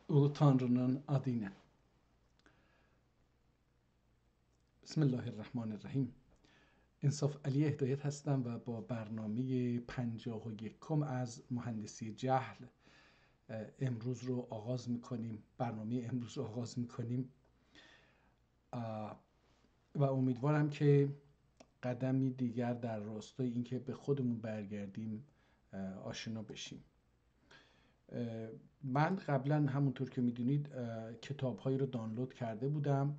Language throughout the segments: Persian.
Ulu Tanrı'nın adıyla. Bismillahirrahmanirrahیم. انصاف علی هدایت هستم و با برنامه 51 از مهندسی جهل امروز رو آغاز میکنیم. برنامه امروز رو آغاز میکنیم و امیدوارم که قدمی دیگر در راستای اینکه به خودمون برگردیم آشنا بشیم. من قبلا همونطور که میدونید کتاب‌هایی رو دانلود کرده بودم،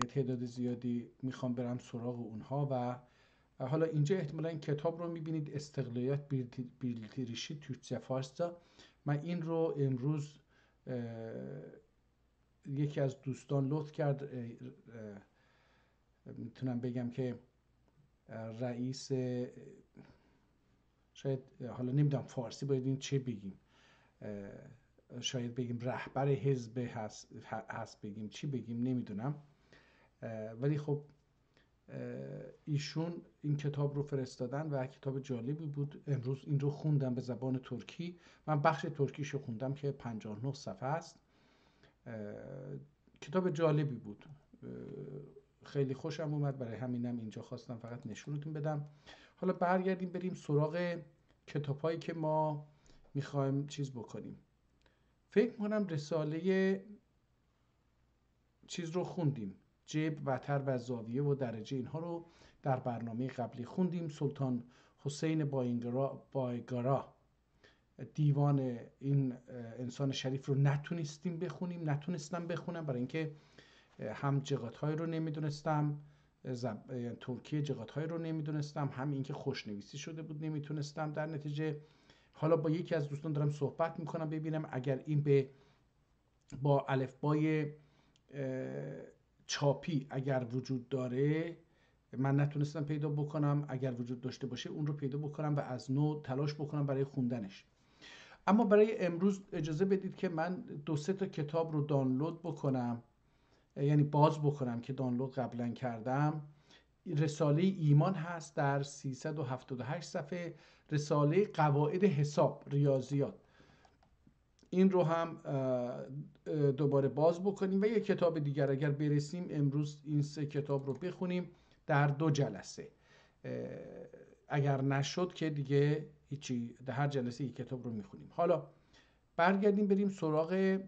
تعداد زیادی میخوام برم سراغ اونها و حالا اینجا احتمالا این کتاب رو میبینید استقلالیت بیلیتریشی Türkçe Farsça. من این رو امروز یکی از دوستان لطف کرد، میتونم بگم که رئیس، شاید حالا نمیدونم فارسی باید این چه بگیم، شاید بگیم رهبر حزب هست بگیم چی بگیم نمیدونم، ولی خب ایشون این کتاب رو فرستادن و کتاب جالبی بود. امروز این رو خوندم به زبان ترکی. من بخش ترکیش رو خوندم که 59 صفحه است. کتاب جالبی بود، خیلی خوشم اومد، برای همینم اینجا خواستم فقط نشونتون بدم. حالا برگردیم بریم سراغ کتاب‌هایی که ما میخوایم چیز بکنیم. فکر می‌کنم رساله چیز رو خوندیم، جیب، وتر و زاویه و درجه، اینها رو در برنامه قبلی خوندیم. سلطان حسین بایگارا دیوان این انسان شریف رو نتونستم بخونم برای اینکه هم جغات‌های رو نمیدونستم، ترکی جغات‌های رو نمیدونستم، هم اینکه خوشنویسی شده بود نمیتونستم. در نتیجه حالا با یکی از دوستان دارم صحبت میکنم ببینم اگر این با الفبای چاپی اگر وجود داره، من نتونستم پیدا بکنم، اگر وجود داشته باشه اون رو پیدا بکنم و از نو تلاش بکنم برای خوندنش. اما برای امروز اجازه بدید که من 2-3 تا کتاب رو دانلود بکنم، یعنی باز بکنم که دانلود قبلا کردم. رساله ایمان هست در 378 صفحه، رساله قواعد حساب ریاضیات، این رو هم دوباره باز بکنیم و یک کتاب دیگر اگر برسیم امروز این 3 کتاب رو بخونیم در 2 جلسه. اگر نشد که دیگه هیچی، در هر جلسه یک کتاب رو میخونیم. حالا برگردیم بریم سراغ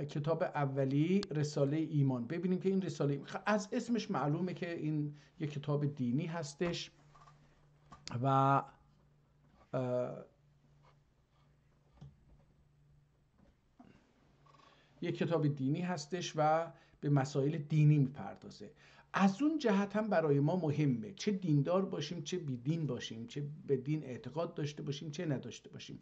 کتاب اولی، رساله ایمان. ببینیم که این رساله از اسمش معلومه که این یک کتاب دینی هستش و یک کتاب دینی هستش و به مسائل دینی میپردازه. از اون جهت هم برای ما مهمه، چه دیندار باشیم چه بیدین باشیم، چه به دین اعتقاد داشته باشیم چه نداشته باشیم.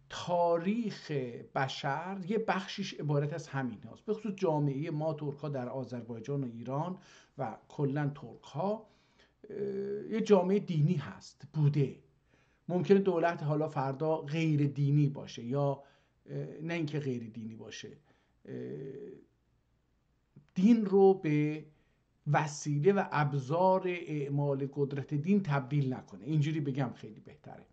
تاریخ بشر یه بخشیش عبارت از همین هاست، به خصوص جامعه ما ترک ها در آذربایجان و ایران و کلا ترک ها یه جامعه دینی هست بوده. ممکنه دولت حالا فردا غیر دینی باشه یا نه اینکه غیر دینی باشه، دین رو به وسیله و ابزار اعمال قدرت دین تبدیل نکنه، اینجوری بگم خیلی بهتره.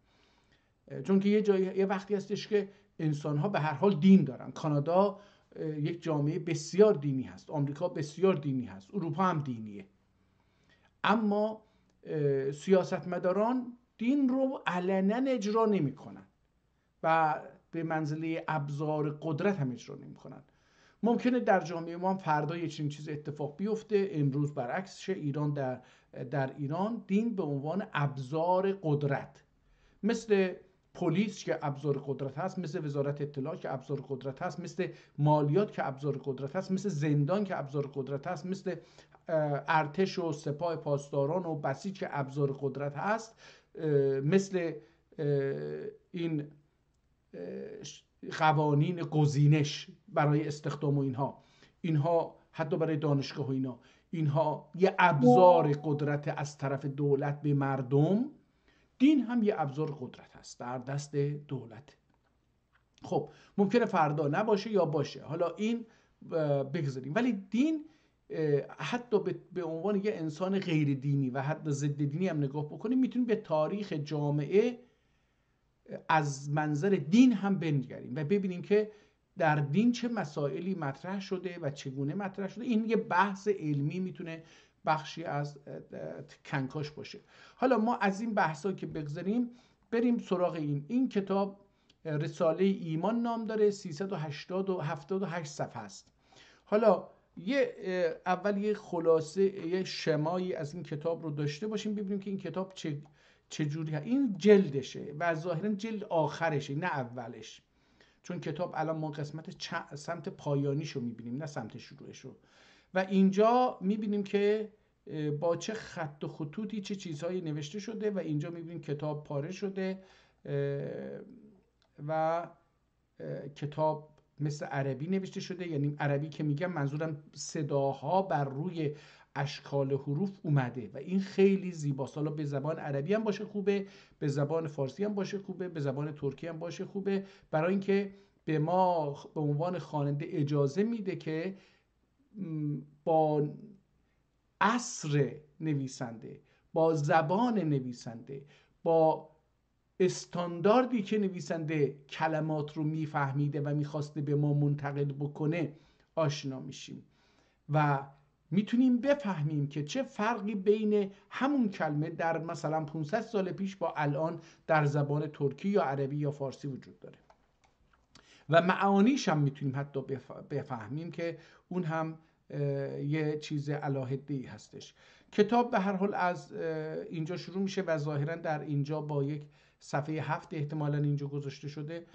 چون که یه وقتی هستش که انسان ها به هر حال دین دارن. کانادا یک جامعه بسیار دینی هست، آمریکا بسیار دینی هست، اروپا هم دینیه، اما سیاستمداران دین رو علنا اجرا نمی کنن و به منزله ابزار قدرت هم اجرا نمی کنن. ممکنه در جامعه ما هم فردا یه چنین چیز اتفاق بیفته، امروز برعکس شه. ایران در ایران دین به عنوان ابزار قدرت، مثل پلیس که ابزار قدرت هست، مثل وزارت اطلاع که ابزار قدرت هست، مثل مالیات که ابزار قدرت هست، مثل زندان که ابزار قدرت هست، مثل ارتش و سپاه پاسداران و بسیج که ابزار قدرت هست، مثل این قوانین گزینش برای استخدام و اینها حتی برای دانشگاه و اینها یه ابزار قدرت از طرف دولت به مردم. دین هم یه ابزار قدرت هست در دست دولت. خب ممکنه فردا نباشه یا باشه، حالا این بگذاریم، ولی دین حتی به عنوان یه انسان غیر دینی و حتی ضد دینی هم نگاه بکنیم، میتونیم به تاریخ جامعه از منظر دین هم بنگریم و ببینیم که در دین چه مسائلی مطرح شده و چگونه مطرح شده. این یه بحث علمی میتونه بخشی از کنکاش باشه. حالا ما از این بحثا که بگذاریم بریم سراغ این کتاب رساله ایمان نام داره، 378 صفحه است. حالا اول یه خلاصه، یه شمایی از این کتاب رو داشته باشیم، ببینیم که این کتاب چجوری هست. این جلدشه و ظاهرا جلد آخرشه نه اولش، چون کتاب الان ما قسمت سمت پایانیشو میبینیم نه سمت شروعشو. و اینجا میبینیم که با چه خط و خطوطی چه چیزهایی نوشته شده و اینجا میبینیم کتاب پاره شده و کتاب مثل عربی نوشته شده. یعنی عربی که میگم منظورم صداها بر روی اشکال حروف اومده و این خیلی زیباست. حالا به زبان عربی هم باشه خوبه، به زبان فارسی هم باشه خوبه، به زبان ترکی هم باشه خوبه، برای اینکه به ما به عنوان خواننده اجازه میده که با عصر نویسنده، با زبان نویسنده، با استانداردی که نویسنده کلمات رو میفهمیده و میخواسته به ما منتقل بکنه آشنا میشیم و میتونیم بفهمیم که چه فرقی بین همون کلمه در مثلا 500 سال پیش با الان در زبان ترکی یا عربی یا فارسی وجود داره و معانیش هم میتونیم حتی بفهمیم که اون هم یه چیز علاهده‌ای هستش. کتاب به هر حال از اینجا شروع میشه و ظاهرا در اینجا با یک صفحه 7 احتمالاً اینجا گذاشته شده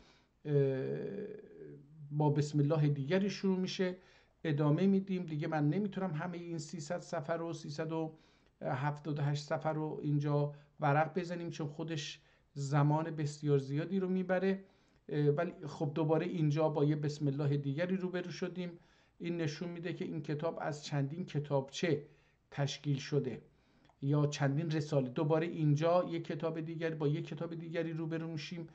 با بسم الله دیگری شروع میشه. ادامه میدیم دیگه. من نمیتونم همه این 300 صفحه رو 378 صفحه رو اینجا ورق بزنیم چون خودش زمان بسیار زیادی رو میبره، ولی خب دوباره اینجا با یه بسم الله دیگری روبرو شدیم. این نشون میده که این کتاب از چندین کتابچه تشکیل شده یا چندین رساله. دوباره اینجا یک کتاب دیگری با یک کتاب دیگری روبرو میشیم.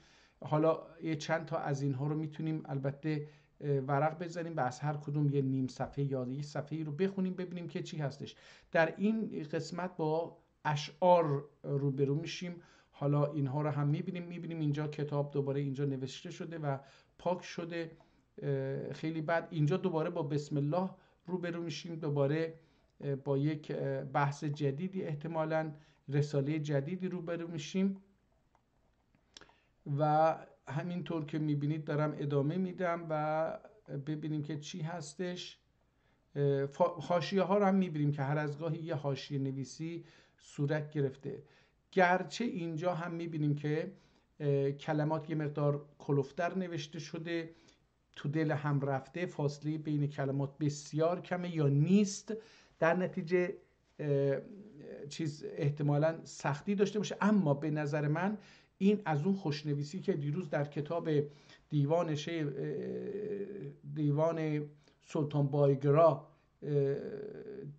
حالا یه چند تا از اینها رو میتونیم البته ورق بزنیم و از هر کدوم یه نیم صفحه یا یه صفحه رو بخونیم ببینیم که چی هستش. در این قسمت با اشعار روبرو میشیم. حالا اینها رو هم میبینیم اینجا کتاب دوباره اینجا نوشته شده و پاک شده. خیلی بعد اینجا دوباره با بسم الله روبرو میشیم، دوباره با یک بحث جدیدی احتمالاً رساله جدیدی روبرو میشیم و همینطور که میبینید دارم ادامه میدم و ببینیم که چی هستش. حاشیه ها رو هم میبینیم که هر از گاهی یه حاشیه نویسی صورت گرفته، گرچه اینجا هم میبینیم که کلمات یه مقدار کلفتر نوشته شده، تو دل هم رفته، فاصله بین کلمات بسیار کمه یا نیست، در نتیجه چیز احتمالاً سختی داشته باشه. اما به نظر من این از اون خوشنویسی که دیروز در کتاب دیوان سلطان بایگرا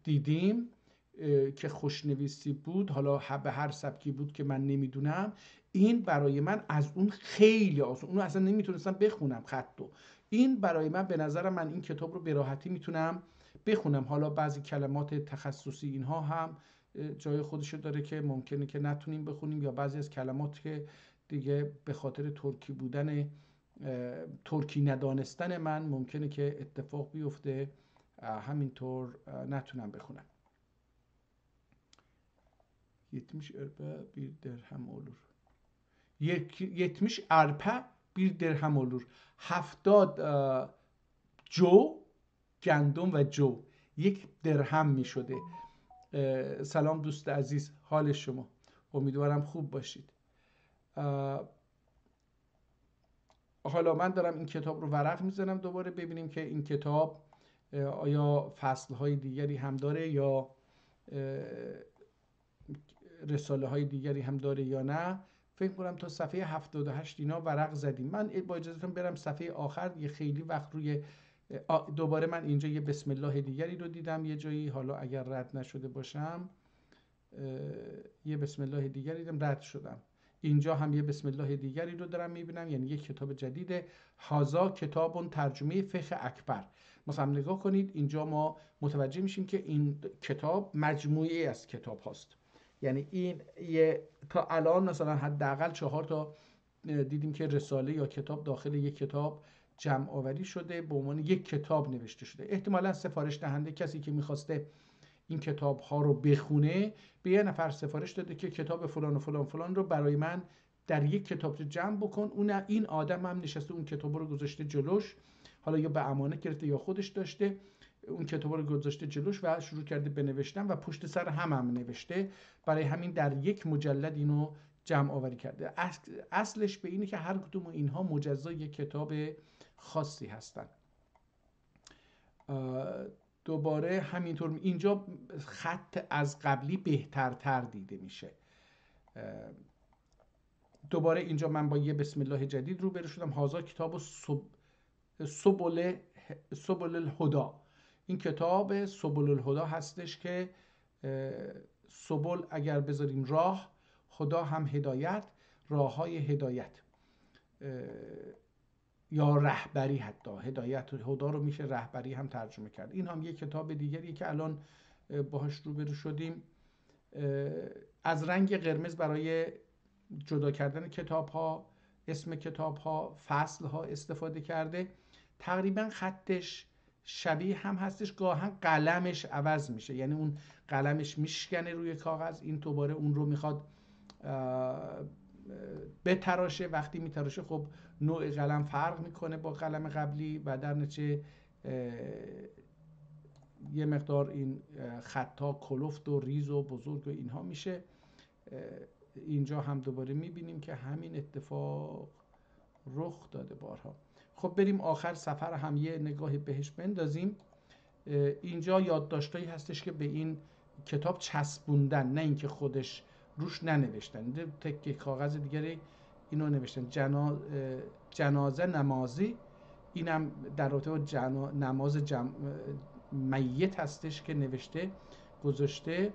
دیدیم که خوشنویسی بود، حالا به هر سبکی بود که من نمیدونم، این برای من از اون خیلی آسان، اونو اصلا نمیتونستم بخونم خطو. این برای من به نظر من این کتاب رو به راحتی میتونم بخونم. حالا بعضی کلمات تخصصی اینها هم جای خودشو داره که ممکنه که نتونیم بخونیم، یا بعضی از کلمات که دیگه به خاطر ترکی بودن ترکی ندانستن من ممکنه که اتفاق بیفته همینطور نتونم بخونم. 70 ارpa bir dirhem olur. 70 ارپه bir dirhem olur. 70 جو گندم و جو یک درهم می شده. سلام دوست عزیز، حال شما؟ امیدوارم خوب باشید. حالا من دارم این کتاب رو ورق میزنم دوباره ببینیم که این کتاب آیا فصلهای دیگری هم داره یا رساله های دیگری هم داره یا نه. فکر کنم تا صفحه 78 اینا ورق زدیم. من با اجازهتون برم صفحه آخر، یه خیلی وقت روی دوباره من اینجا یه بسم الله دیگری رو دیدم یه جایی، حالا اگر رد نشده باشم یه بسم الله دیگری دیدم رد شدم. اینجا هم یه بسم الله دیگری رو دارم میبینم، یعنی یک کتاب جدیده. هازا کتابون ترجمه فقه اکبر. مثلا نگاه کنید اینجا ما متوجه میشیم که این کتاب مجموعه از کتاب هاست. یعنی این تا الان مثلا حداقل 4 تا دیدیم که رساله یا کتاب داخل یک کتاب جمع آوری شده، به عنوان یک کتاب نوشته شده. احتمالا سفارش دهنده، کسی که میخواسته این کتاب ها رو بخونه، به یه نفر سفارش داده که کتاب فلان و فلان فلان رو برای من در یک کتابچه جمع بکن. این آدم هم نشسته اون کتاب رو گذاشته جلوش، حالا یا به امانت گرفته یا خودش داشته، اون کتاب رو گذاشته جلوش و شروع کرده به نوشتن و پشت سر هم نوشته. برای همین در یک مجلد اینو جمع آوری کرده. اصلش به اینه که هر کدوم اینها مجزای یک کتاب خاصی هستن. دوباره همینطور اینجا خط از قبلی بهترتر دیده میشه. دوباره اینجا من با یه بسم الله جدید روبرو شدم. هازا کتاب سبل الهدا. این کتاب سبل الهدا هستش که سبل اگر بذاریم راه، خدا هم هدایت، راه های هدایت یا رهبری، حتی هدایت هدا رو میشه رهبری هم ترجمه کرد. این هم یک کتاب دیگری که الان باهاش روبرو شدیم. از رنگ قرمز برای جدا کردن کتاب ها، اسم کتاب ها، فصل ها استفاده کرده. تقریبا خطش شبیه هم هستش، گاهن قلمش عوض میشه، یعنی اون قلمش میشکنه روی کاغذ، این دوباره اون رو میخواد بتراشه. وقتی میتراشه خب نوع قلم فرق میکنه با قلم قبلی و در نتیجه یه مقدار این خطا کلفت و ریز و بزرگ و اینها میشه. اینجا هم دوباره میبینیم که همین اتفاق رخ داده بارها. خب بریم آخر سفر هم یه نگاهی بهش بندازیم. اینجا یادداشتایی هستش که به این کتاب چسبوندن، نه اینکه خودش روش ننوشتن. تکه کاغذ دیگری اینو نوشتن. جنازه نمازی، اینم در رابطه با نماز میت هستش که نوشته گذاشته.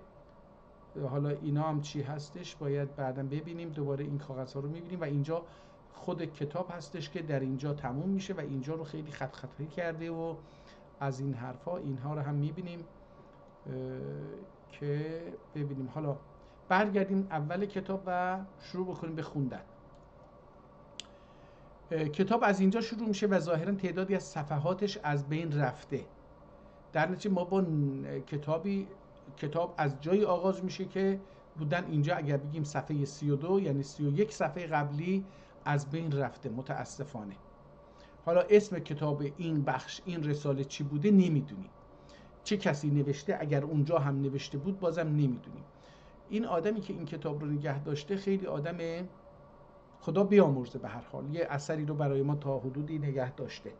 حالا اینا هم چی هستش باید بعداً ببینیم. دوباره این کاغذ ها رو میبینیم و اینجا خود کتاب هستش که در اینجا تموم میشه و اینجا رو خیلی خط خطی کرده و از این حرفا. اینها رو هم میبینیم که ببینیم. حالا برگردیم اول کتاب و شروع بکنیم به خوندن. کتاب از اینجا شروع میشه و ظاهرا تعدادی از صفحاتش از بین رفته. در نتیجه ما با کتاب از جایی آغاز میشه که بودن اینجا اگر بگیم صفحه 32 یعنی 31 صفحه قبلی از بین رفته متاسفانه. حالا اسم کتاب این بخش این رساله چی بوده نمیدونیم، چه کسی نوشته، اگر اونجا هم نوشته بود بازم نمیدونیم. این آدمی که این کتاب رو نگه داشته خیلی آدم خدا بیامرزه، به هر حال یه اثری رو برای ما تا حدودی نگه داشته.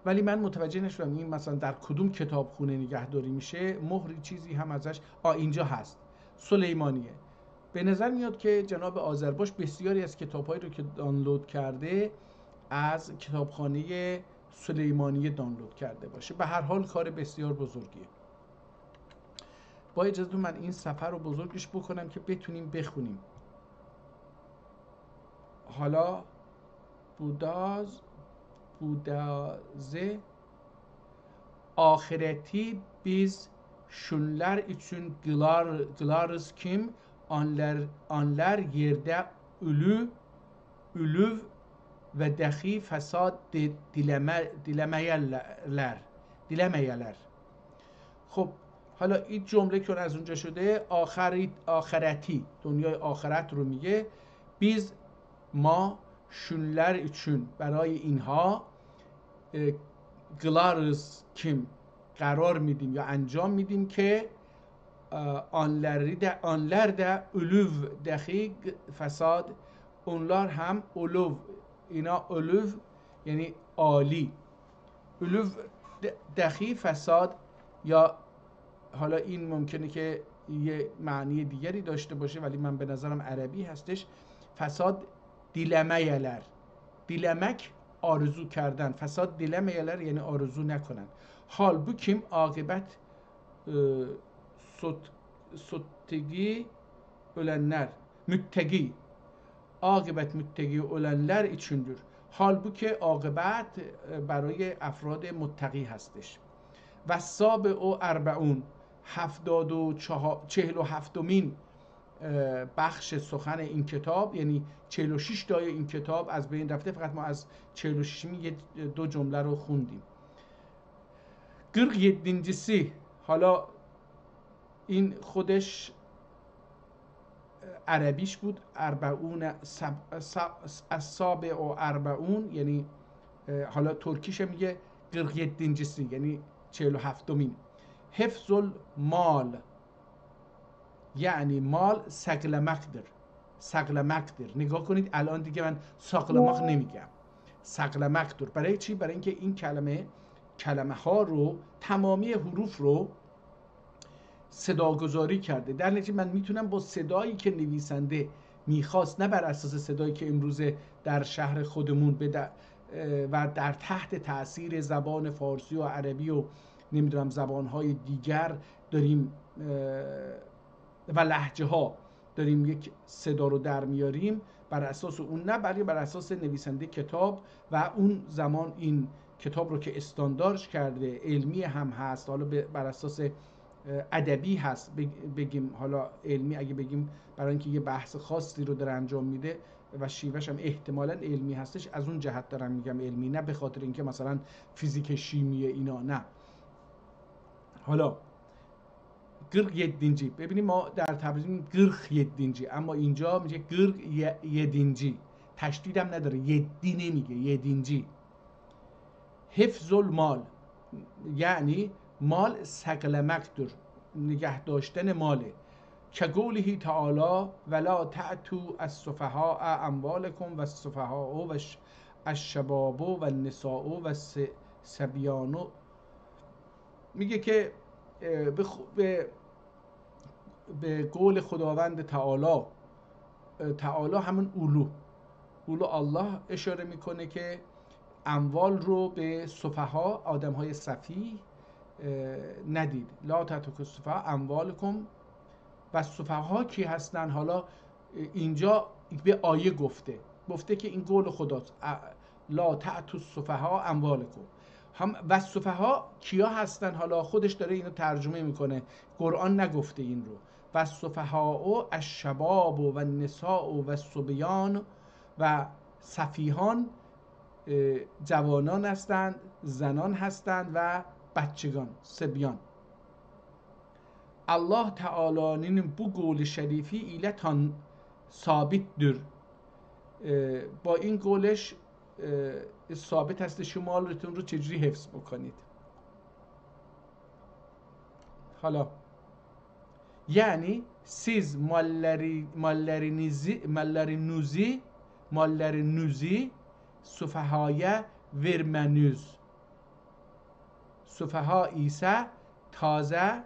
ولی من متوجه نشدم این مثلا در کدوم کتابخونه نگهداری میشه. مهری چیزی هم ازش اینجا هست، سلیمانیه. به نظر میاد که جناب آذرباش بسیاری از کتاب‌هایی رو که دانلود کرده از کتابخانه سلیمانیه دانلود کرده باشه. به هر حال کار بسیار بزرگیه. با اجازهتون من این صفحه رو بزرگش بکنم که بتونیم بخونیم. حالا Budazı ahireti biz şunlar için kılarız kim anlar yerde ölüv ve dahi fesad dilemeyeler. خب حالا این جمله که از اونجا شده آخرتی، دنیای آخرت رو میگه. biz ما şunlar için برای اینها کلارز کیم قرار میدیم یا انجام میدیم که آنلر ده اولو دقیق فساد، اونلار هم اولو، اینا اولو یعنی عالی، اولو دقیق فساد. یا حالا این ممکنه که یه معنی دیگری داشته باشه ولی من به نظرم عربی هستش. فساد دیلمه‌یلر، دیلمک آرزو کردن، فساد دیلمه‌یلر یعنی آرزو نکنن. حال بو کیم عاقبت سوتگی ölenler müttegi، عاقبت متقی ölenler içindir. حال بو که عاقبت برای افراد متقی هستش. و سابع و اربعون 47مین بخش سخن این کتاب، یعنی 46 تای این کتاب از بین رفته، فقط ما از 46 یه 2 جمله رو خوندیم. 47. حالا این خودش عربیش بود، 40 السابع و 40، یعنی حالا ترکیش میگه 47. یعنی 47مین. حفظ المال یعنی مال سقلمقدر. سقلمقدر نگاه کنید، الان دیگه من ساقلماق نمیگم، سقلمقدر. برای چی؟ برای اینکه این کلمه ها رو، تمامی حروف رو صداگذاری کرده. در نتیجه من میتونم با صدایی که نویسنده میخواست، نه بر اساس صدایی که امروزه در شهر خودمون و در تحت تاثیر زبان فارسی و عربی و نمیدونم زبانهای دیگر داریم و لهجه ها داریم یک صدا رو در میاریم، بر اساس اون نه، بلکه بر اساس نویسنده کتاب و اون زمان این کتاب رو که استانداردش کرده، علمی هم هست، حالا بر اساس ادبی هست بگیم، حالا علمی اگه بگیم برای اینکه یه بحث خاصی رو داره انجام میده و شیوهش هم احتمالاً علمی هستش، از اون جهت دارم میگم علمی، نه به خاطر اینکه مثلا فیزیک شیمی اینا، نه. حالا 47. ببینیم ما در تبریز میگیم 47، اما اینجا میگه 47. تشدید هم نداره، یدی نمیگه، یدینجی. حفظ المال یعنی مال سقلمقدر، نگه داشتن ماله. که قوله تعالی ولا تعتوا السفهاء اموالکم و السفهاء و الشباب و النساء و الصبیان. میگه که به قول خداوند تعالی، تعالی همون اولو الله اشاره میکنه که اموال رو به سفها، آدمهای سفیه ندید. لا تترکوا السفهاء اموالکم و سفها کی هستن؟ حالا اینجا به آیه گفته که این قول خداست، لا تأتوا السفهاء اموالکم. هم و سفها کیا هستن؟ حالا خودش داره اینو ترجمه میکنه، قرآن نگفته این رو. و سفهاء الشباب و النساء و الصبیان، و سفیهان جوانان هستند، زنان هستند و بچگان، صبیان. Allah Teala'nın bu قول شریفی ile ثابت‌دür. با این قولش ثابت هست شما مالتون رو چجوری حفظ بکنید. حالا یعنی siz mallarınızı sufahaya vermeniz. Sufaha ise taze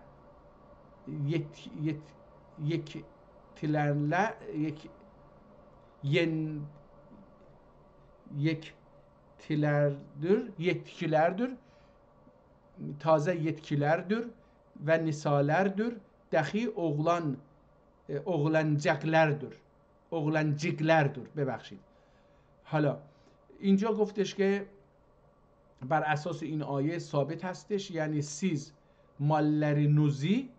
yetkilerdir, taze yetkilerdir ve nisalerdir, dahi oğlancıklardır. ببخشید. حالا اینجا گفتش که بر اساس این آیه ثابت هستش، یعنی سیز مالlarınızı،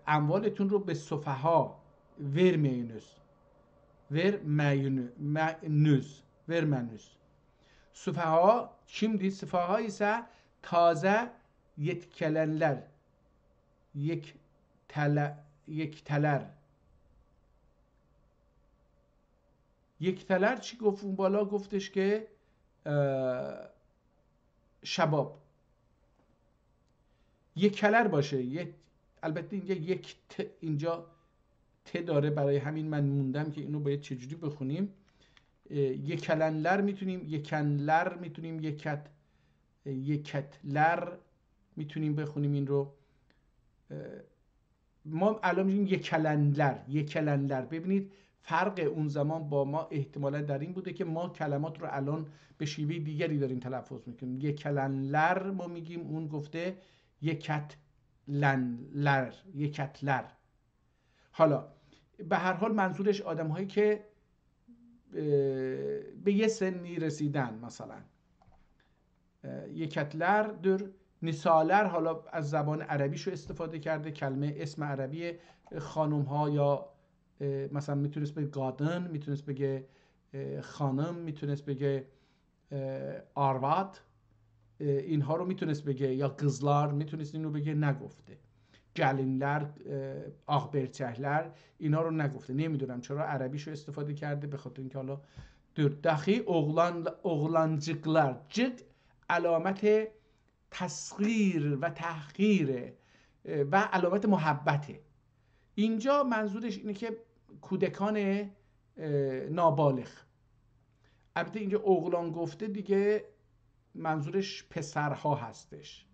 اموالتون رو به سفها vermeniz. Sufaha kimdir? Sufaha ise taze yetkilenler, یکتلر چی گفت اون بالا؟ گفتش که شباب یکتلر باشه. البته اینجا ت داره، برای همین من موندم که اینو باید چجوری بخونیم. یکلنلر میتونیم، یکنلر میتونیم، یکتلر میتونیم بخونیم این رو. ما الان میگیم یکلنلر. ببینید فرق اون زمان با ما احتمالا در این بوده که ما کلمات رو الان به شیوه دیگری داریم تلفظ میکنیم. یکلنلر ما میگیم، اون گفته یکتلر. حالا به هر حال منظورش آدم هایی که به یه سنی رسیدن، مثلا یکتلر در نسالر، حالا از زبان عربیشو استفاده کرده، کلمه اسم عربی خانم ها یا مثلا میتونست بگه گادن، میتونست بگه خانم، میتونست بگه آروات، اینها رو میتونست بگه، یا قزلار میتونست اینو بگه، نگفته. گلینلر، آخبرچهلر، اینا رو نگفته. نمیدونم چرا عربیشو استفاده کرده، به خاطر اینکه حالا دخی اغلانجقلر، جق علامت تصغیر و تحقیر و علامت محبته. اینجا منظورش اینه که کودکان نابالغ. البته اینجا اغلان گفته دیگه منظورش پسرها هستش.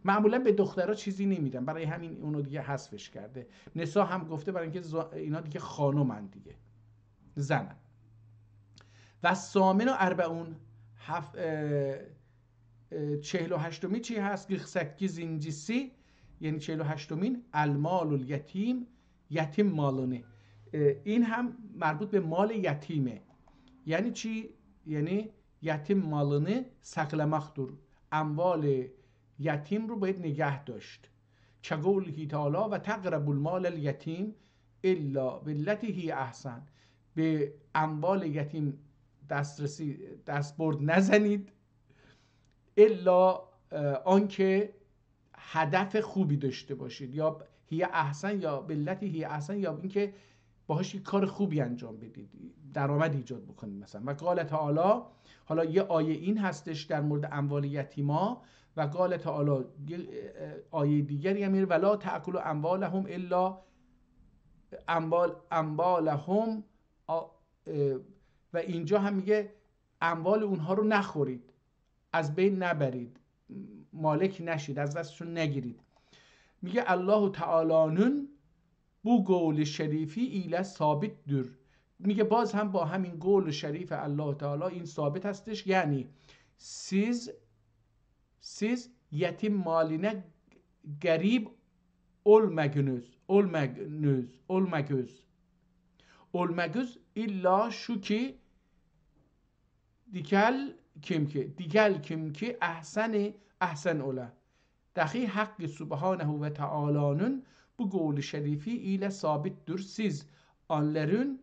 معمولا به دخترها چیزی نمیدن، برای همین اونو دیگه حذفش کرده. نسا هم گفته برای اینکه اینا دیگه خانومن، دیگه زنن. و سامن و اربعون 48می چی هست؟ گیخسکی زنجیسی، یعنی 48مین المال الیتیم، یتیم مالونه. این هم مربوط به مال یتیمه. یعنی چی؟ یعنی یتیم مالını saklamaktır. اموال یتیم رو باید نگه داشت. چگوله تعالی و تقربوا المال الیتیم الا بالتی هی احسن. به اموال یتیم دستبرد نزنید الا آنکه هدف خوبی داشته باشید، یا هی احسن، یا بالتی هی احسن، یا اینکه باهاش یک کار خوبی انجام بدید، درآمد ایجاد بکنید مثلا. و قال تعالی، حالا یه آیه این هستش در مورد اموال یتیما، و قال تعالی آیه دیگری هم میره ولا تأکلوا اموالهم الا اموالهم، و اینجا هم میگه اموال اونها رو نخورید، از بین نبرید، مالک نشید، از دستشون نگیرید. میگه الله تعالی bu قول شریفی ایله ثابت دور. میگه باز هم با همین قول شریف الله تعالی این ثابت هستش، یعنی siz yetim maline garip olmagöz illa şu ki dikel kim ki ahsen ola. Dahi hakkı subhanehu ve teala'nın bu قول şerifi ile sabittir. Siz onların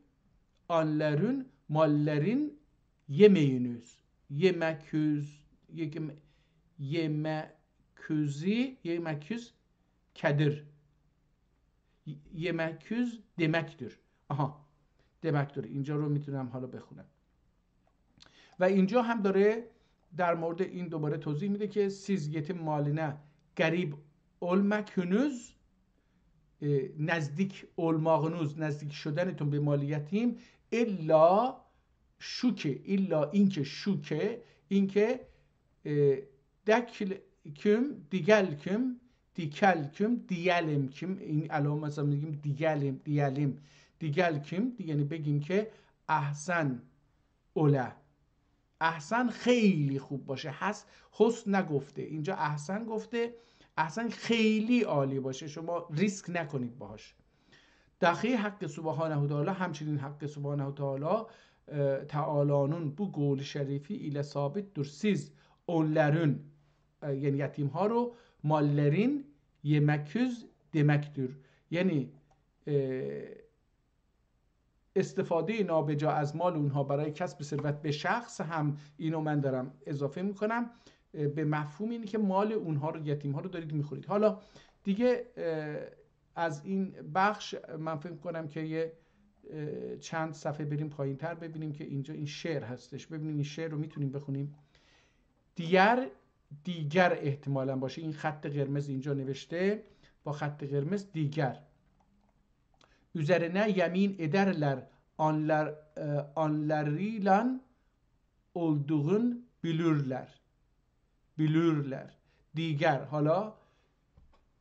mallerin yemeyiniz. Yemeküz kedir. Yemeküz demektir. Aha, demektir. اینجا رو میتونم حالا بخونم. و اینجا هم داره در مورد این دوباره توضیح میده که siz yetim maline garip olmakünüz، نزدیک olmağınız، نزدیک شدنتون به مال یتیم، الا شوکه، الا اینکه شوکه، اینکه دکلکم دیگلکم دیگلکم، این علامه مثلا میگیم دیگلکم، یعنی بگیم که احسن اوله، احسن خیلی خوب باشه. حسن نگفته اینجا، احسن گفته، احسن خیلی عالی باشه، شما ریسک نکنید باهاش. داخل حق سبحانه و تعالی، همچنین حق سبحانه و تعالی bu قول شریفی ile sabittir. Siz onların، یعنی یتیم ها رو، mallerin yemeküz demektir، یعنی استفاده نابجا از مال اونها برای کسب ثروت به شخص، هم اینو من دارم اضافه میکنم به مفهوم اینه که مال اونها رو، یتیم ها رو دارید میخورید. حالا دیگه از این بخش من فکر کنم که یه چند صفحه بریم پایین تر ببینیم که اینجا این شعر هستش. ببینیم این شعر رو میتونیم بخونیم. دیگر احتمالاً باشه، این خط قرمز اینجا نوشته با خط قرمز دیگر. Üzerine yemin ederler onlarıyla olduğun bilirler. Diğer, hala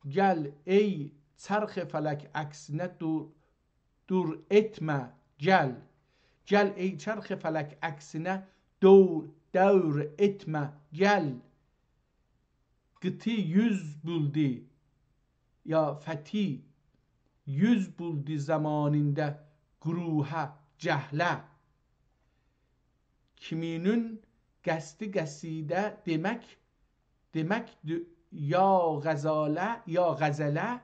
gel ey çarkı felek aksine dur etme, gel ey çarkı felek aksine dur etme, gel gıtı yüz buldu ya fethi yüz buldu zamanında gruha cehle, kiminin gaside demek ya gazale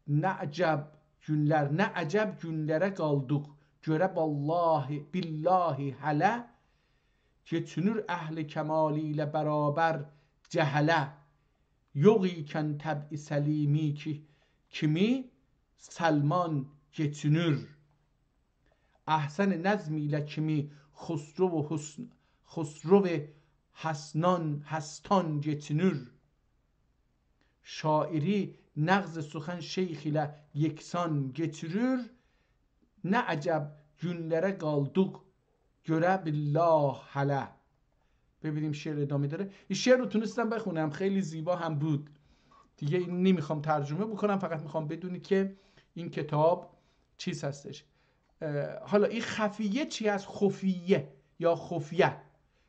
nacab günlər, nə əcəb günlərə qaldıq, görə billahi hələ, keçinür əhli kəmali ilə bərabər cəhələ, yox ikən təb'i səlimi ki, kimi Salman keçinür, əhsən nəzm ilə kimi xusrov هستان geçinir, şairi nəğz suxan şeyx ilə yeksan geçirir, nə əcəb günlərə qaldıq, görə billah hələ. ببینیم شعر ادامه داره. این شعر رو تونستم بخونم، خیلی زیبا هم بود دیگه. این نمیخوام ترجمه بکنم، فقط میخوام بدونید که این کتاب چیز هستش. حالا این خفیه چی هست؟ خفیه یا خفیه.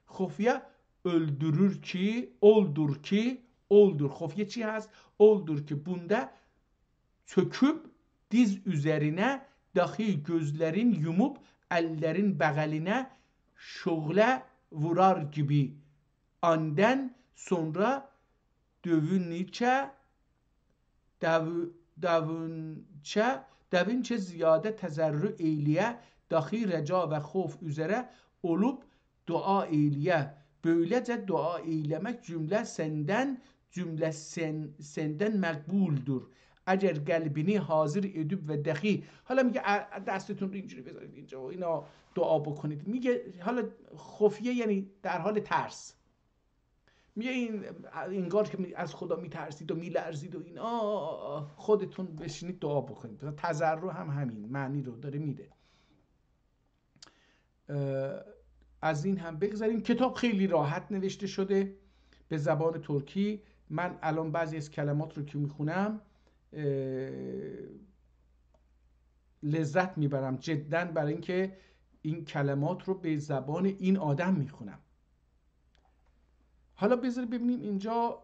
خفیه öldürür ki, oldur ki, oldur. Xofye çi hast? Oldur ki, bunda çöküp diz üzerine dahi gözlerin yumup ellerin bəğəlinə şoğlə vurar gibi. Anden sonra dövünçe ziyade təzərrü eyliyə dahi rəca və xof üzərə olub dua eyliyə. Böyləcə dua eyləmək cümlə səndən məqbuldur. اگر قلبینی حاضر ادوب و دقیق. حالا میگه دستتون رو اینجوری بذارید اینجا و اینا دعا بکنید. میگه حالا خفیه یعنی در حال ترس. میگه این انگار که از خدا میترسید و میلرزید و اینا، خودتون بشینید دعا بکنید. تضرع هم همین معنی رو داره میده. از این هم بگذاریم. کتاب خیلی راحت نوشته شده به زبان ترکی. من الان بعضی از کلمات رو که میخونم لذت میبرم جدا، برای اینکه این کلمات رو به زبان این آدم میخونم. حالا بذار ببینیم اینجا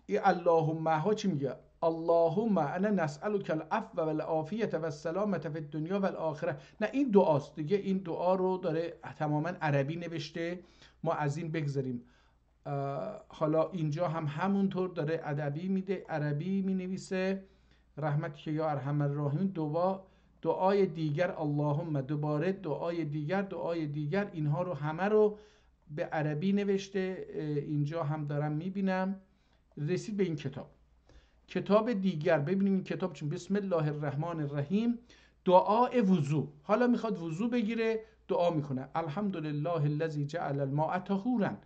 ای اللهم ها چی میگه. اللهم انا نسألک العفو والعافیة والسلامة فی الدنیا والآخره. نه این دعاست دیگه، این دعا رو داره تماما عربی نوشته، ما از این بگذاریم. حالا اینجا هم همونطور داره ادبی میده، عربی مینویسه. رحمت که یا ارحم الراحمین. دعای دیگر اللهم، دوباره دعای دیگر اینها رو همه رو به عربی نوشته. اینجا هم دارم میبینم. رسید به این کتاب دیگر. ببینیم این کتاب چون بسم الله الرحمن الرحیم. دعای وضو. حالا میخواد وضو بگیره، دعا میکنه الحمدلله الذی جعل الماء طهورا.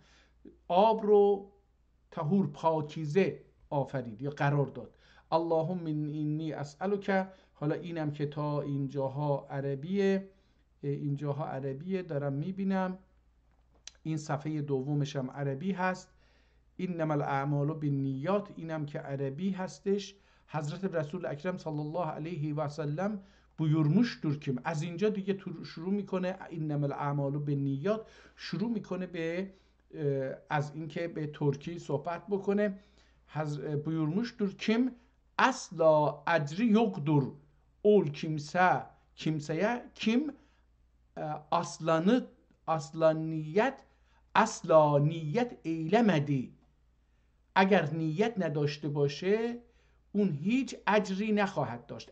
آب رو طهور پاکیزه آفرید یا قرار داد. اللهم انی اسألک. حالا اینم که تا اینجاها عربیه، دارم میبینم. این صفحه دومش هم عربی هست. انما الاعمال بالنیات، اینم که عربی هستش. حضرت رسول اکرم صلی الله علیه و سلم buyurmuştur که از اینجا دیگه شروع میکنه انما الاعمال بالنیات، شروع میکنه به از اینکه به ترکی صحبت بکنه. buyurmuştur kim asla ecri yoktur ol kimseye kim asla niyet eylemedi. اگر نیت نداشته باشه اون هیچ اجری نخواهد داشت.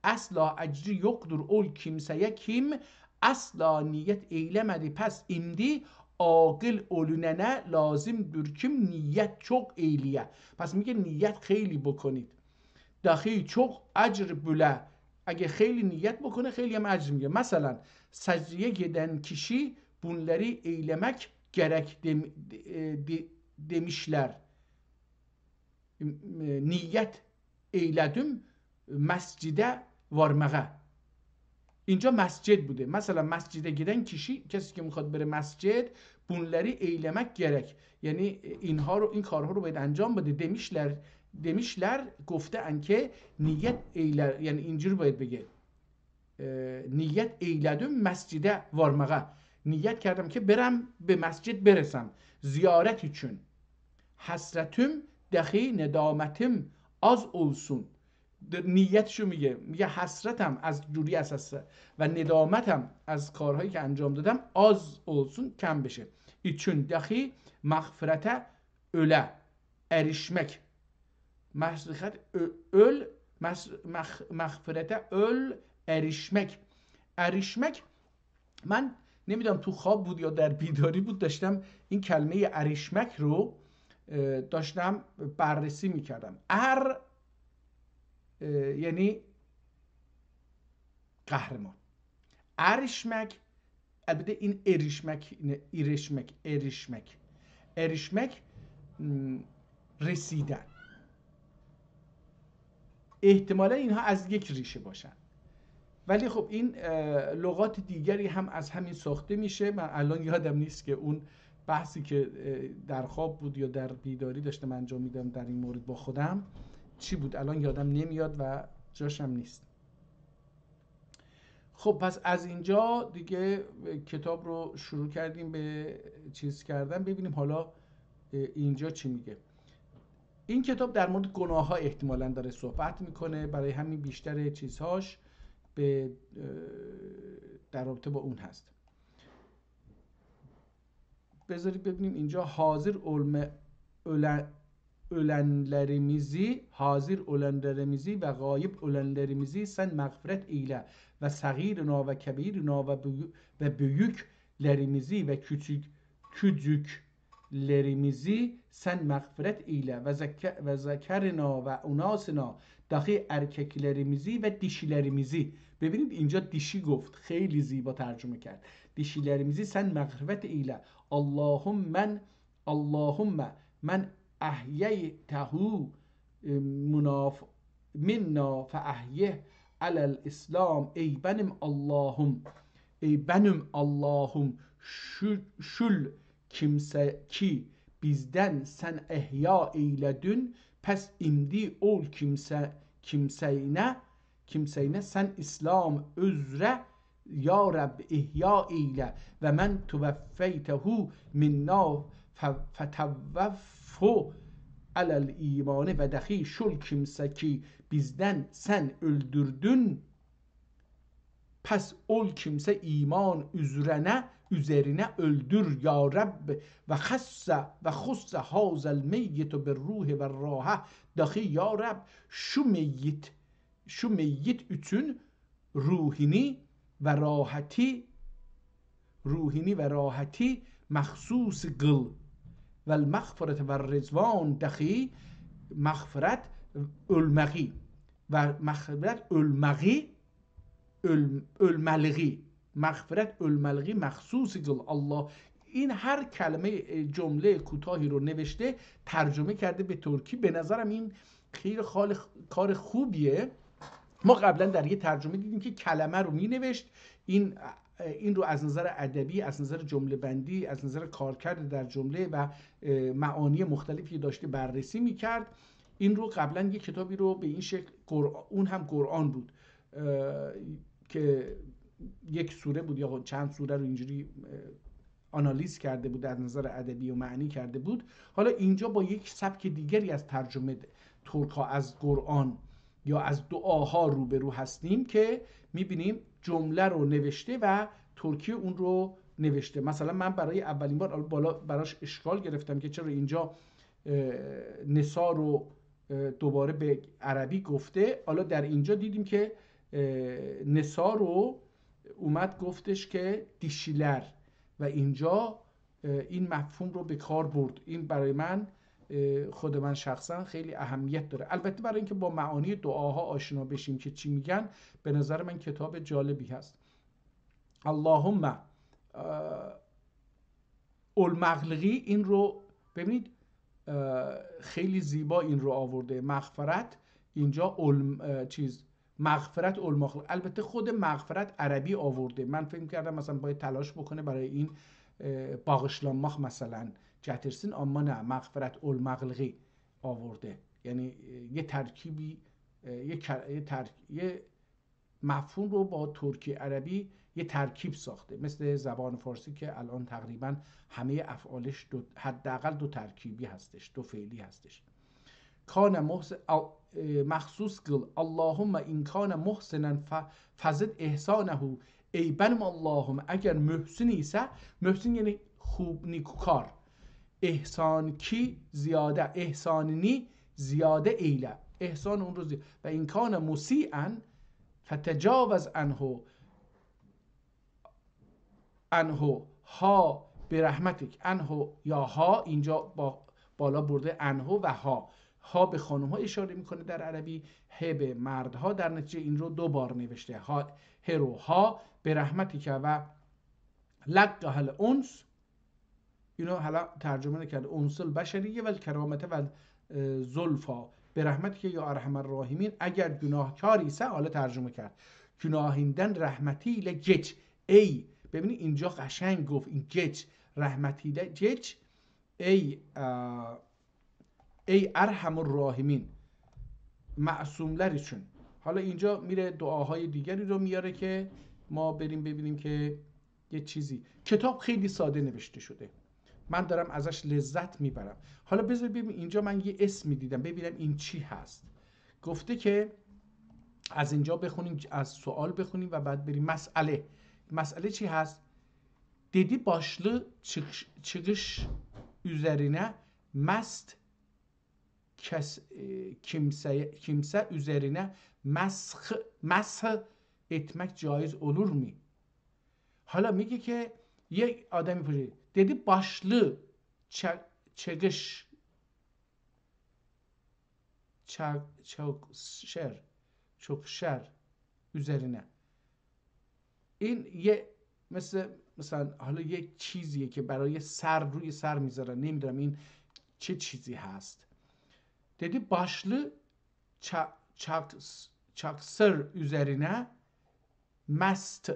اصلا اجری یقدر اول kimseye kim asla niyet eylemedi. Pes imdi عاقل اولوننه لازم دور کم نیت çok eyliye. پس میگه نیت خیلی بکنید. دخی çok اجر بله. اگه خیلی نیت بکنه خیلی هم اجر میگه. مثلا secdeye giden kişi bunları eylemek gerek demişler. Niyet eyledim mescide varmağa. اینجا مسجد بوده. مثلا مسجد گیدن کسی که میخواد بره مسجد bunları eylemek gerek. یعنی این کارها رو باید انجام بده. demişler گفتن که نیت eyler، یعنی اینجوری باید بگه نیت eyledim مسجده varmağa. نیت کردم که برم به مسجد برسم ziyaret için. hasretim dahi nedametim az olsun. نیتشو میگه حسرتم از جوری است و ندامتم از کارهایی که انجام دادم az olsun کم بشه. için dahi مغفرت öle erişmek. مغفرت öl مغفرت اریشمک. من نمیدونم تو خواب بود یا در بیداری بود، داشتم این کلمه اریشمک رو داشتم بررسی میکردم. یعنی قهرمان. اریشمک، البته این اریشمک رسیدن. احتمالا اینها از یک ریشه باشن، ولی خب این لغات دیگری هم از همین ساخته میشه. من الان یادم نیست که اون بحثی که در خواب بود یا در بیداری داشتم انجام میدم در این مورد با خودم چی بود، الان یادم نمیاد و جاشم نیست. خب پس از اینجا دیگه کتاب رو شروع کردیم به چیز کردن. ببینیم حالا اینجا چی میگه. این کتاب در مورد گناه ها احتمالاً داره صحبت میکنه، برای همین بیشتر چیزهاش در رابطه با اون هست. بذارید ببینیم اینجا hazır ölenlerimizi ve gayip ölenlerimizi sen mağfiret eyle ve sagirina ve kebirina ve büyüklerimizi ve küçüklerimizi sen mağfiret eyle ve zekerina ve unasina dahi erkeklerimizi ve dişilerimizi. ببینید اینجا دیشی گفت، خیلی زیبا ترجمه کرد. دیشیlerimizi sen mağfiret eyle. اللهم من احییته منا فاحیه علی الاسلام. ای benim Allah'ım şul kimse ki bizden sen ihya eyledin, pes imdi ol kimseyne sen İslam üzre ya Rab ihya eyle ve men tuveffeytehu minna feteveffu alel imane ve dahi şul kimse ki bizden sen öldürdün, pes ol kimse iman üzerine öldür ya Rab ve khusse hazel meyyitu bir ruhi ve raha dahi ya Rab şu meyyit üçün ruhini ve rahati mahsus kıl vel mağfiret ve rızvan dahi mağfiret ölmegi ve mağfiret ölmeliği mahsus kıl. Allah این هر کلمه جمله کوتاهی رو نوشته ترجمه کرده به ترکی. به نظرم این خیلی کار خوبیه. ما قبلا در یه ترجمه دیدیم که کلمه رو می نوشت، این رو از نظر ادبی، از نظر جمله بندی، از نظر کارکرد در جمله و معانی مختلفی داشته بررسی می کرد. این رو قبلا یه کتابی رو به این شکل، اون هم قرآن بود که یک سوره بود یا چند سوره رو اینجوری آنالیز کرده بود، در نظر ادبی و معنی کرده بود. حالا اینجا با یک سبک دیگری از ترجمه ترک‌ها از قرآن یا از دعاها روبرو هستیم که میبینیم جمله رو نوشته و ترکی اون رو نوشته. مثلا من برای اولین بار بالا براش اشکال گرفتم که چرا اینجا نسا رو دوباره به عربی گفته. حالا در اینجا دیدیم که نسا رو اومد گفتش که دیشیلر و اینجا این مفهوم رو به کار برد. این برای من، خود من شخصا خیلی اهمیت داره. البته برای اینکه با معانی دعاها آشنا بشیم که چی میگن، به نظر من کتاب جالبی هست. اللهم المغلقی، این رو ببینید خیلی زیبا این رو آورده. مغفرت اینجا مغفرت المغلق. البته خود مغفرت عربی آورده. من فکر کردم مثلا باید تلاش بکنه برای این باغشلانماخ مثلا جترسین، اما نه، مغفرت المغلقی آورده. یعنی یه ترکیبی، یه مفهوم رو با ترکی عربی یه ترکیب ساخته، مثل زبان فارسی که الان تقریبا همه افعالش حداقل دو ترکیبی هستش، دو فعلی هستش. کان محسن مخصوص قل اللهم این کان محسنا فزد احسانه. ای benim اللهم اگر محسن ایسه، محسن یعنی خوب نیکوکار، احسان کی زیاده، احساننی زیاده ایله. احسان اون رو و این کان مسیئا فتجاوز عنه ها برحمتک. عنه یا ها اینجا با بالا برده عنه و ها به خانم ها اشاره میکنه در عربی، ه به مردها، در نتیجه این رو دو بار نوشته، ها هرو ها برحمتک و لقه الانس. اینو حالا ترجمه نکرده انس البشریه و کرامت و زلفا برحمتک یا ارحم الراحمین. اگر گناهکاری سه، حالا ترجمه کرد گناهیندن رحمتی لجج. ای ببینید اینجا قشنگ گفت این جج رحمتی لجج، ای ارحم الراحمین، معصوملریشون. حالا اینجا میره دعاهای دیگری رو میاره که ما بریم ببینیم که یه چیزی. کتاب خیلی ساده نوشته شده، من دارم ازش لذت میبرم. حالا بذار ببینیم اینجا من یه اسمی دیدم، ببینم این چی هست. گفته که از اینجا بخونیم، از سوال بخونیم و بعد بریم مسئله چی هست؟ Dedi başlı çıkış üzerine mest kimse üzerine mesh etmek caiz olur mu? حالا میگه که یک آدمی پرسید dedi başlı çöküşer üzerine. این یه مثلا حالا یک چیزیه که برای سر روی سر میذارن، نمیدونم این چه چیزی هست. dedi başlı çaksır üzerine mest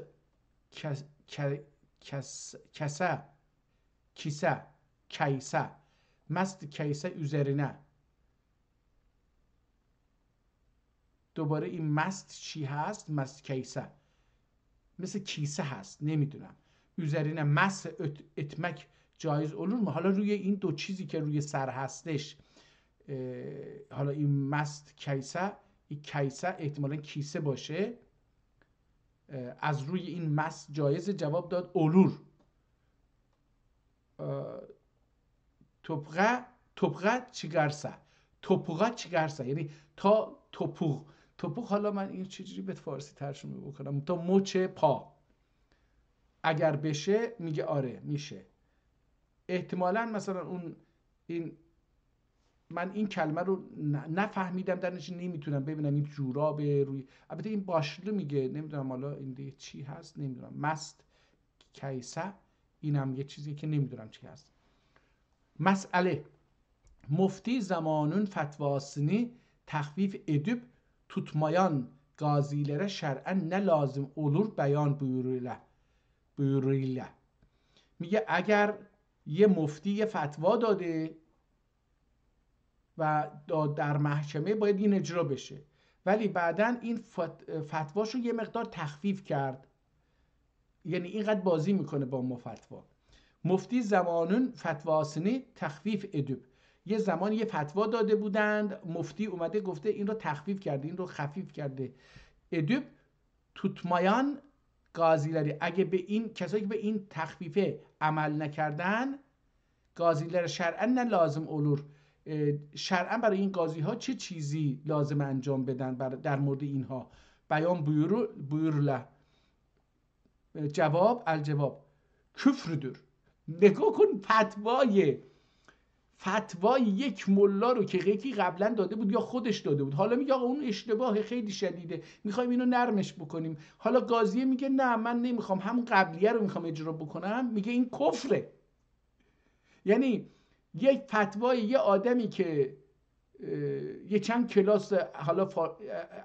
kayse mest kayse üzerine. دوباره این مست چی هست؟ مست کیسه، مثل کیسه هست، نمیدونم. üzerine مس اتمک جایز olur mu؟ حالا روی این دو چیزی که روی سر هستش، حالا این مست کیسه، این کیسه احتمالاً کیسه باشه، از روی این مس جایز. جواب داد اولور. توپغه چیگرسه یعنی تا توپوغ. حالا من این چجوری به فارسی ترجمه بکنم؟ تا مچ پا اگر بشه، میگه آره میشه. احتمالاً مثلا من این کلمه رو نفهمیدم، در نتیجه نمیتونم ببینم این جورابه روی، البته این باشلو میگه، نمیدونم حالا این دیگه چی هست، نمیدونم. مست کیسه اینم یه چیزی که نمیدونم چی هست. مسئله mufti zamanın fetvasını tahfif edip tutmayan gazilere şer'en ne lazım olur beyan buyuruyla. میگه اگر یه مفتی یه فتوا داده و در محکمه باید این اجرا بشه، ولی بعدن این فتواشو یه مقدار تخفیف کرد، یعنی اینقدر بازی میکنه با ما فتوا. مفتی زمانın fetvasını تخفیف edip، یه زمان یه فتوا داده بودند، مفتی اومده گفته این رو تخفیف کرده، این رو خفیف کرده. ادوب توتمایان گازیلری، اگه به این کسایی که به این تخفیفه عمل نکردن، گازیلر شرعا نه لازم اولور، شرعا برای این قاضی ها چه چیزی لازم انجام بدن در مورد اینها؟ بیان بuyurla. جواب الجواب کفردür. نگاه کن فتوای یک ملا رو که یکی قبلا داده بود یا خودش داده بود، حالا میگه آقا اون اشتباه خیلی شدیده، میخوایم اینو نرمش بکنیم. حالا قاضیه میگه نه من نمیخوام، همون قبلیه رو میخوام اجرا بکنم، میگه این کفره. یعنی یک فتوای یه آدمی که یه چند کلاس حالا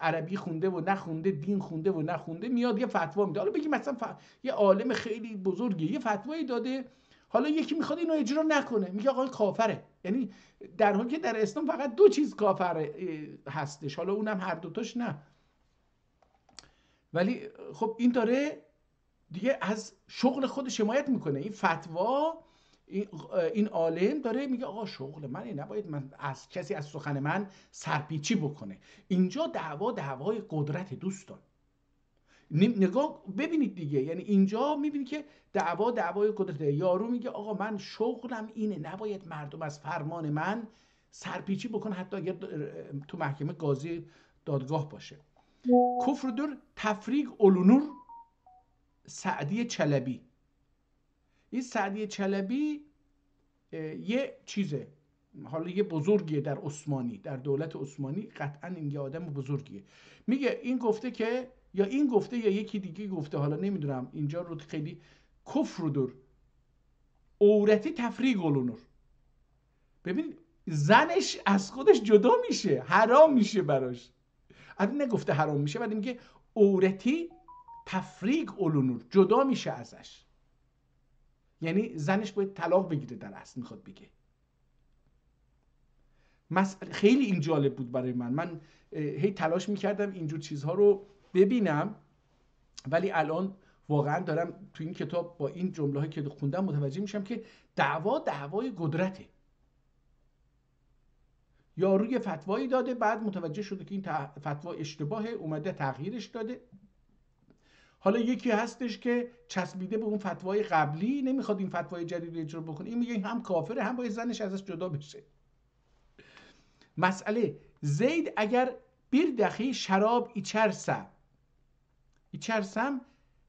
عربی خونده و نخونده، دین خونده و نخونده، میاد یه فتوا میده. حالا بگیم مثلا یه عالم خیلی بزرگی یه فتوایی داده، حالا یکی میخواد اینو اجرا نکنه، میگه آقا کافره. یعنی در حالی که در اسلام فقط دو چیز کافر هستش، حالا اونم هر دوتاش نه، ولی خب این داره دیگه از شغل خودش حمایت میکنه. این فتوا، این عالم داره میگه آقا شغل منه، نباید من از کسی از سخن من سرپیچی بکنه. اینجا دعوای قدرت دوستان. نگاه ببینید دیگه، یعنی اینجا میبینید که دعوای قدرت. یارو میگه آقا من شغلم اینه، نباید مردم از فرمان من سرپیچی بکنه، حتی اگر تو محکمه قاضی دادگاه باشه. کفرdur تفریق olunur سعدی چلبی. این سعدی چلبی یه چیزه، حالا یه بزرگیه در عثمانی، در دولت عثمانی، قطعا این یه آدم بزرگیه. میگه این گفته که، یا این گفته یا یکی دیگه گفته، حالا نمیدونم اینجا رو خیلی، کفرdur عورتی تفریق olunur. ببین زنش از خودش جدا میشه، حرام میشه براش. البته نگفته حرام میشه، ولی میگه عورتی تفریق olunur، جدا میشه ازش. یعنی زنش باید طلاق بگیره، در اصل میخواد بگه. خیلی این جالب بود برای من هی تلاش میکردم اینجور چیزها رو ببینم، ولی الان واقعا دارم تو این کتاب با این جمله هایی که خوندم متوجه میشم که دعوای قدرته. یارو یه فتوایی داده، بعد متوجه شده که این فتوا اشتباهه، اومده تغییرش داده. حالا یکی هستش که چسبیده به اون فتوای قبلی، نمیخواد این فتوای جدید اجرا بکنه. این میگه هم کافره، هم باید زنش ازش جدا بشه. مسئله زید اگر bir dahi şarap içersem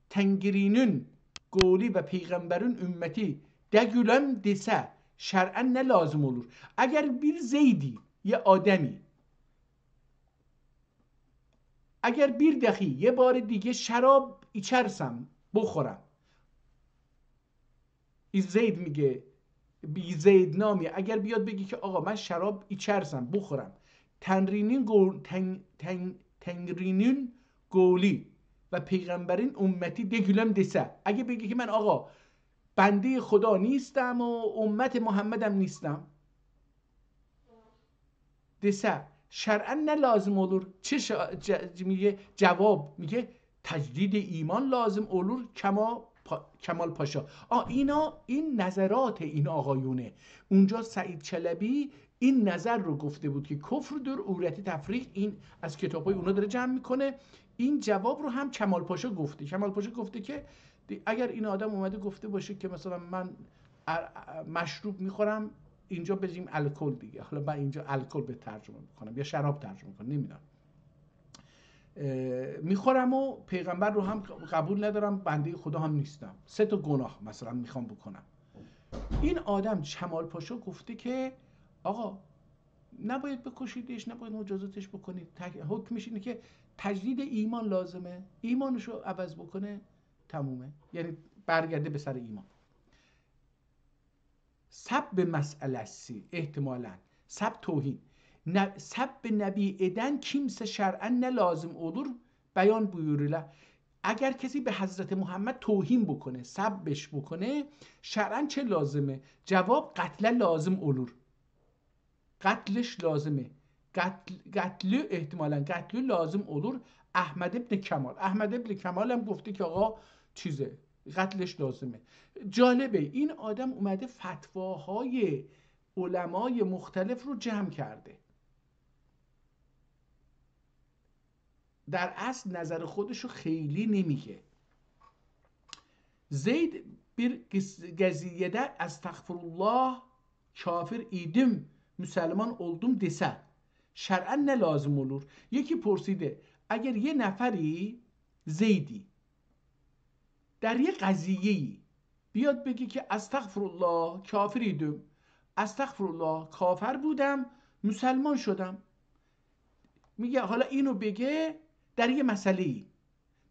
Tengrinin قولی و پیغمبرون ümmeti degülem dese şer'en ne lazım olur. اگر bir زیدی، یه آدمی، اگر bir dahi، یه بار دیگه، شراب içersem، بخورم. این زید میگه، بی زید نامی، اگر بیاد بگی که آقا من شراب içersem، بخورم، تنگرینین قولی و پیغمبرین امتی دگülem دسه، اگه بگی که من آقا بنده خدا نیستم و امت محمدم نیستم، دسه شرعا نه لازم olur. میگه جواب، میگه تجدید ایمان لازم olur کمال پاشا. این نظرات این آقایونه. اونجا سعید چلبی این نظر رو گفته بود که کفرdur عورتی تفریق، این از کتابای اونا داره جمع میکنه. این جواب رو هم کمال پاشا گفته. کمال پاشا گفته که اگر این آدم اومده گفته باشه که مثلا من مشروب میخورم، اینجا بگیم الکل دیگه، حالا من اینجا الکل به ترجمه میکنم یا شراب ترجمه میکنم، نمیدونم، میخورم و پیغمبر رو هم قبول ندارم، بنده خدا هم نیستم، 3 تا گناه مثلا میخوام بکنم. این آدم کمال پاشا گفته که آقا نباید بکشیدش، نباید مجازاتش بکنید، حکمش اینه که تجدید ایمان لازمه، ایمانشو عوض بکنه تمومه، یعنی برگرده به سر ایمان. سب مسئله سی احتمالاً سب توهین، سب نبی eden kimse şer'en ne lazım olur بیان buyurula. اگر کسی به حضرت محمد توهین بکنه، سبش بکنه، شرعاً چه لازمه؟ جواب قتل لازم olur. قتلش لازمه. قتل احتمالاً قتل لازم olur. احمد ابن کمال، احمد ابن کمال هم گفته که آقا چیزه، قتلش لازمه. جالبه این آدم اومده فتواهای علمای مختلف رو جمع کرده، در اصل نظر خودشو خیلی نمیگه. زید bir geziyede estağfurullah kafir idim Müslüman oldum dese şer'en ne lazım olur. یکی پرسیده اگر یه نفری زیدی در یه قضیه‌ای بیاد بگی که استغفرالله کافر ایدم، استغفرالله کافر بودم مسلمان شدم، میگه حالا اینو بگه در یه مسئله‌ای،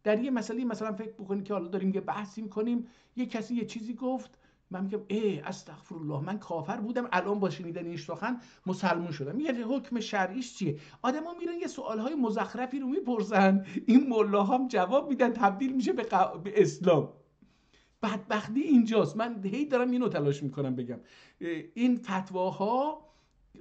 در یه مسئله مثلا فکر بکنید که حالا داریم یه بحثی میکنیم، یه کسی یه چیزی گفت، من میگم استغفرالله من کافر بودم، الان با شنیدن این سخن مسلمان شدم، یه حکم شرعیش چیه؟ آدما میرن یه سوالهای مزخرفی رو میپرسن، این ملاها هم جواب میدن، تبدیل میشه به اسلام. بدبختی اینجاست. من هی دارم اینو تلاش میکنم بگم این فتواها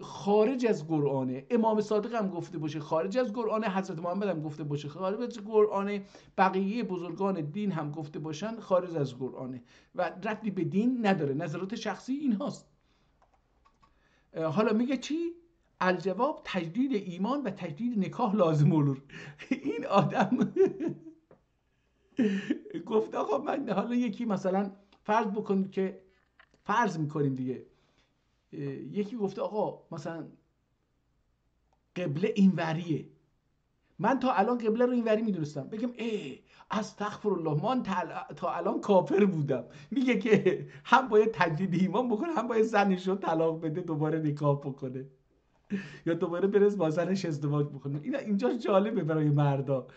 خارج از قرآنه. امام صادق هم گفته باشه خارج از قرآنه، حضرت محمد هم گفته باشه خارج از قرآنه، بقیه بزرگان دین هم گفته باشن خارج از قرآنه و ربطی به دین نداره، نظرات شخصی این هاست. حالا میگه چی؟ الجواب تجدید ایمان و تجدید نکاح لازم olur. این آدم گفت آقا من، حالا یکی مثلا فرض بکنید که، فرض میکنیم دیگه، یکی گفته آقا مثلا قبله اینوریه. من تا الان قبله رو اینوری میدونستم، بگم استغفرالله من تا الان کافر بودم. میگه که هم باید تجدید ایمان بکنه، هم باید زنش رو طلاق بده، دوباره نکاح بکنه یا دوباره برس با زنش ازدواج بکنه. اینجا جالبه برای مردا.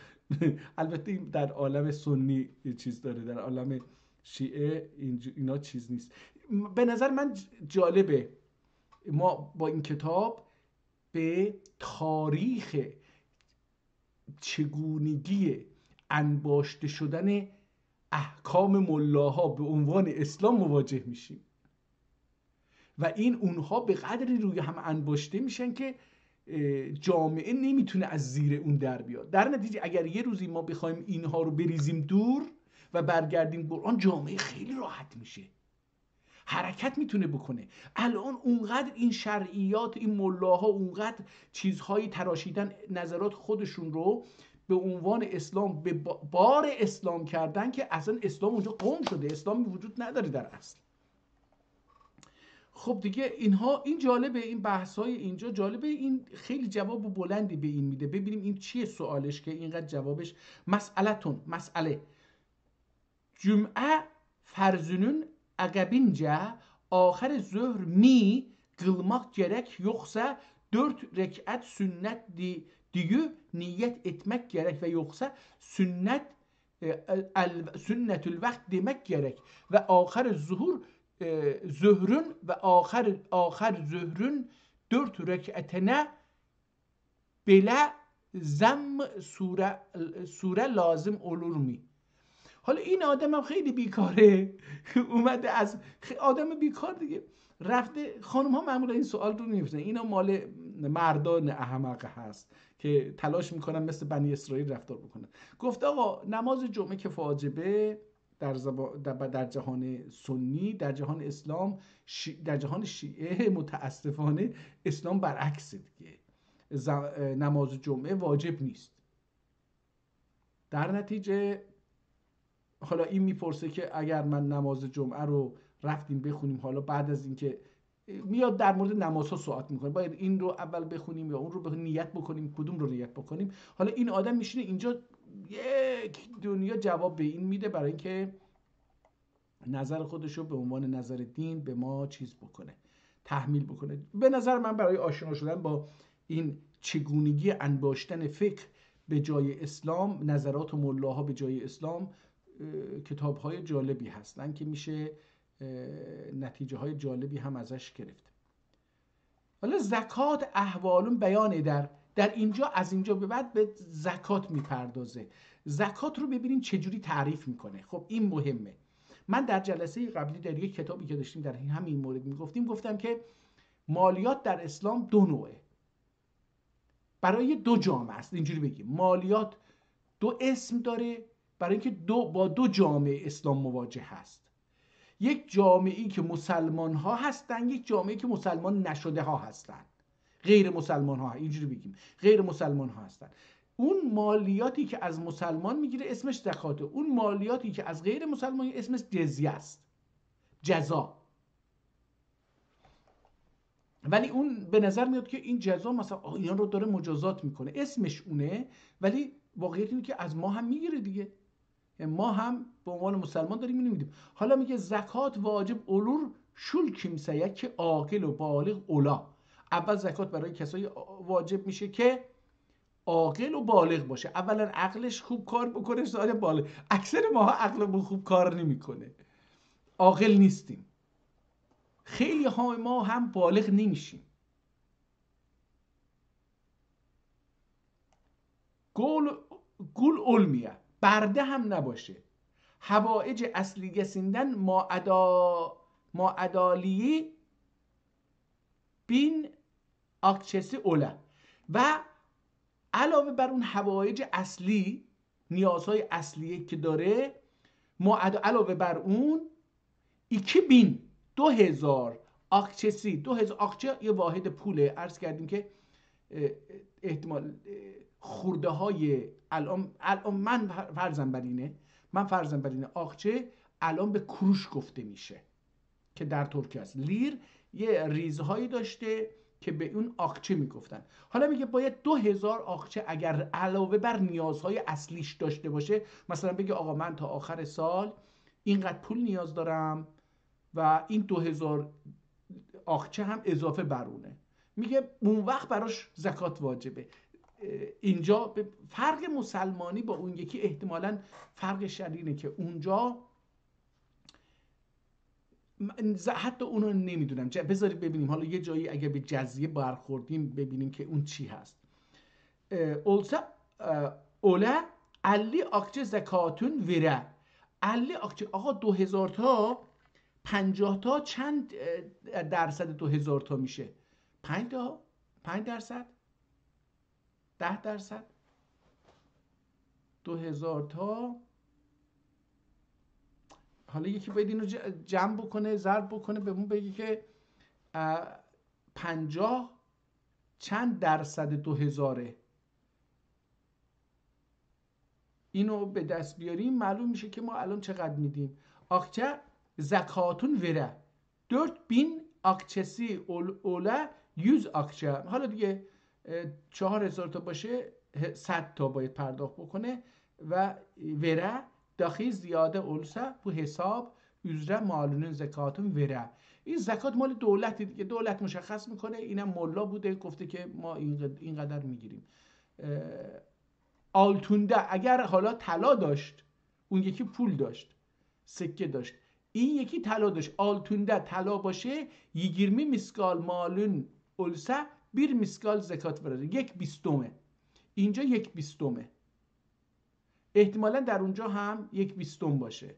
البته این در عالم سنی چیز داره، در عالم شیعه اینا چیز نیست. به نظر من جالبه ما با این کتاب به تاریخ چگونگی انباشته شدن احکام ملاها به عنوان اسلام مواجه میشیم و اونها به قدری روی هم انباشته میشن که جامعه نمیتونه از زیر اون در بیاد. در نتیجه اگر یه روزی ما بخوایم اینها رو بریزیم دور و برگردیم قرآن، جامعه خیلی راحت میشه، حرکت میتونه بکنه. الان اونقدر این شرعیات، این ملاها اونقدر چیزهایی تراشیدن، نظرات خودشون رو به عنوان اسلام به بار اسلام کردن که اصلا اسلام اونجا قم شده، اسلامی وجود نداره در اصل. خب دیگه این جالبه، این بحث‌های اینجا جالبه. این خیلی جواب بلندی به این میده. ببینیم این چیه سوالش که اینقدر جوابش مسئله جمعه farzının akabince ahir zöhr mi kılmak gerek, yoksa 4 rekat sünnet diye niyet etmek gerek ve yoksa sünnetül vakt demek gerek ve ahir zöhrün ve ahir zöhrün 4 rekatine bile zem sure lazım olur mu؟ حالا این آدم هم خیلی بیکاره، اومده از آدم بیکار دیگه رفته. خانم ها معمولا این سوال رو نمی‌پرسن، اینا مال مردان احمق هست که تلاش میکنن مثل بنی اسرائیل رفتار بکنن. گفت آقا نماز جمعه که واجبه در جهان سنی، در جهان اسلام، در جهان شیعه متاسفانه اسلام برعکسه دیگه، نماز جمعه واجب نیست. در نتیجه حالا این میپرسه که اگر من نماز جمعه رو رفتیم بخونیم، حالا بعد از اینکه میاد در مورد نمازها سوال میکنه باید این رو اول بخونیم یا اون رو بخونیم، نیت بکنیم، کدوم رو نیت بکنیم. حالا این آدم میشینه اینجا یک دنیا جواب به این میده برای اینکه نظر خودش رو به عنوان نظر دین به ما چیز بکنه، تحمیل بکنه. به نظر من برای آشنا شدن با این چگونگی انباشتن فکر به جای اسلام، نظرات و ملاها به جای اسلام، کتاب‌های جالبی هستن که میشه نتیجه های جالبی هم ازش گرفت. حالا زکات احوالون بیانه در اینجا، از اینجا به بعد به زکات میپردازه. زکات رو ببینیم چجوری تعریف میکنه. خب این مهمه. من در جلسه قبلی در یک کتابی که داشتیم در همین مورد گفتم که مالیات در اسلام 2 نوعه، برای 2 جامعه است. اینجوری بگیم مالیات 2 اسم داره برای اینکه با 2 جامعه اسلام مواجه هست. یک جامعه‌ای که مسلمان ها هستن، یک جامعه‌ای که مسلمان نشده ها هستن، غیر مسلمان ها، اینجوری بگیم غیر مسلمان ها هستن. اون مالیاتی که از مسلمان میگیره اسمش زکاته، اون مالیاتی که از غیر مسلمان اسمش جزیه است، جزا. ولی اون به نظر میاد که این جزا مثلا اینا رو داره مجازات میکنه، اسمش اونه، ولی واقعیت اینه که از ما هم میگیره دیگه، ما هم به عنوان مسلمان داریم اینو میدیم. حالا میگه زکات واجب اولور شول کیمسه که عاقل و بالغ اولا. اول زکات برای کسایی واجب میشه که عاقل و بالغ باشه، اولا عقلش خوب کار بکنه، ثانیا بالغ. اکثر ماها عقلمون خوب کار نمیکنه، عاقل نیستیم، خیلی ها ما هم بالغ نمیشیم. گل علمیه، برده هم نباشه، حوائج اصلی گسیندن معدالی بین akçesi اوله. و علاوه بر اون حوائج اصلی، نیازهای اصلیه که داره، علاوه بر اون 2000 akçesi، 2000 akçe یه واحد پوله. عرض کردیم که احتمال خورده های الان من فرضم بر اینه آقچه الان به کروش گفته میشه که در ترکیه است. لیر یه ریزهایی داشته که به اون آقچه میگفتن. حالا میگه باید 2000 آقچه اگر علاوه بر نیازهای اصلیش داشته باشه، مثلا بگه آقا من تا آخر سال اینقدر پول نیاز دارم و این 2000 آقچه هم اضافه بر اونه، میگه اون وقت براش زکات واجبه. اینجا فرق مسلمانی با اون یکی احتمالاً فرق شدیده که اونجا حتی اونو نمیدونم، بذارید ببینیم حالا یه جایی اگه به جزیه برخوردیم ببینیم که اون چی هست. اولسا اوله علی آقچه زکاتون وره، علی آقچه آقا 2000 تا 50 تا چند درصد 2000 تا میشه؟ 5 تا 5 درصد 10 درصد 2000 تا. حالا یکی باید اینو جمع بکنه، ضرب بکنه، بهمون بگه که 50 چند درصد 2000، اینو به دست بیاریم معلوم میشه که ما الان چقدر میدیم. آقچه زکاتون وره 4000 آقچسی اوله 100 آقچه. حالا دیگه 4000 تا باشه 100 تا باید پرداخت بکنه و وره داخل زیاده اولسه bu حساب üzere malının زکاتون وره. این زکات مال دولتی دیگه، دولت مشخص میکنه، اینم ملا بوده گفته که ما اینقدر میگیریم. آلتونده اگر حالا طلا داشت، اون یکی پول داشت سکه داشت، این یکی طلا داشت، آلتونده طلا باشه 20 میسکال مالون اولسه 1 میسکال زکات برده، 1/20. اینجا 1/20، احتمالا در اونجا هم 1/20 باشه،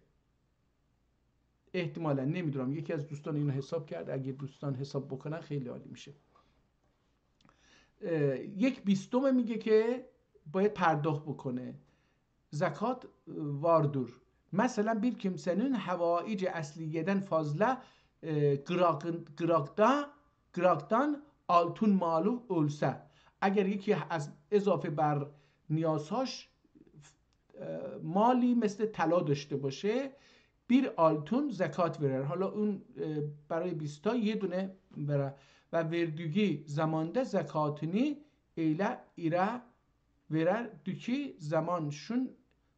احتمالا نمیدونم، یکی از دوستان اینو حساب کرد، اگه دوستان حساب بکنن خیلی عالی میشه. 1/20 میگه که باید پرداخت بکنه زکات واردور. مثلا bir kimsenin havaic esliyeden fazla graktan altun malu olsa، اگر یکی از اضافه بر نیازهاش مالی مثل طلا داشته باشه، 1 آلتون زکات verer. حالا اون برای 20 تا یه دونه بره و وردگی زمانده زکاتنی ایله ایره verer düki zaman şun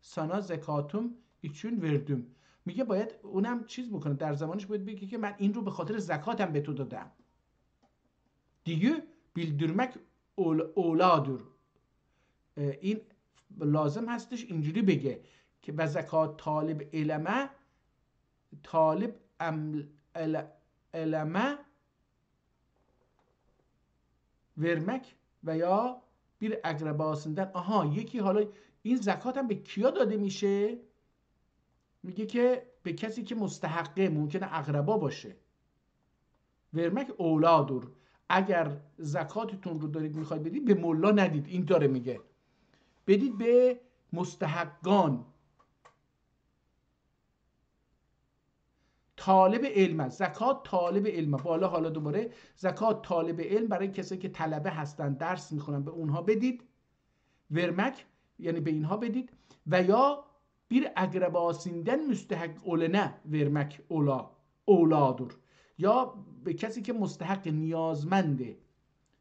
sana زکاتم ایچون وردم. میگه باید اونم چیز بکنه، در زمانش باید بگه که من این رو به خاطر زکاتم به تو دادم دیگه. bildirmek اولاdur، این لازم هستش اینجوری بگه که به زکات طالب علمه، طالب علمه vermek و یا bir akrabasından. آها یکی حالا این زکات هم به کیا داده میشه؟ میگه که به کسی که مستحقه، ممکنه اقربا باشه. ورمک اولادور، اگر زکاتتون رو دارید میخواید بدید به ملا ندید، این داره میگه بدید به مستحقان. طالب علم، زکات طالب علم، بالا حالا دوباره زکات طالب علم برای کسایی که طلبه هستن درس میخونن به اونها بدید. ورمک یعنی به اینها بدید. و یا bir akrabasından müstehak olene vermek اولاdur، یا به کسی که مستحق نیازمنده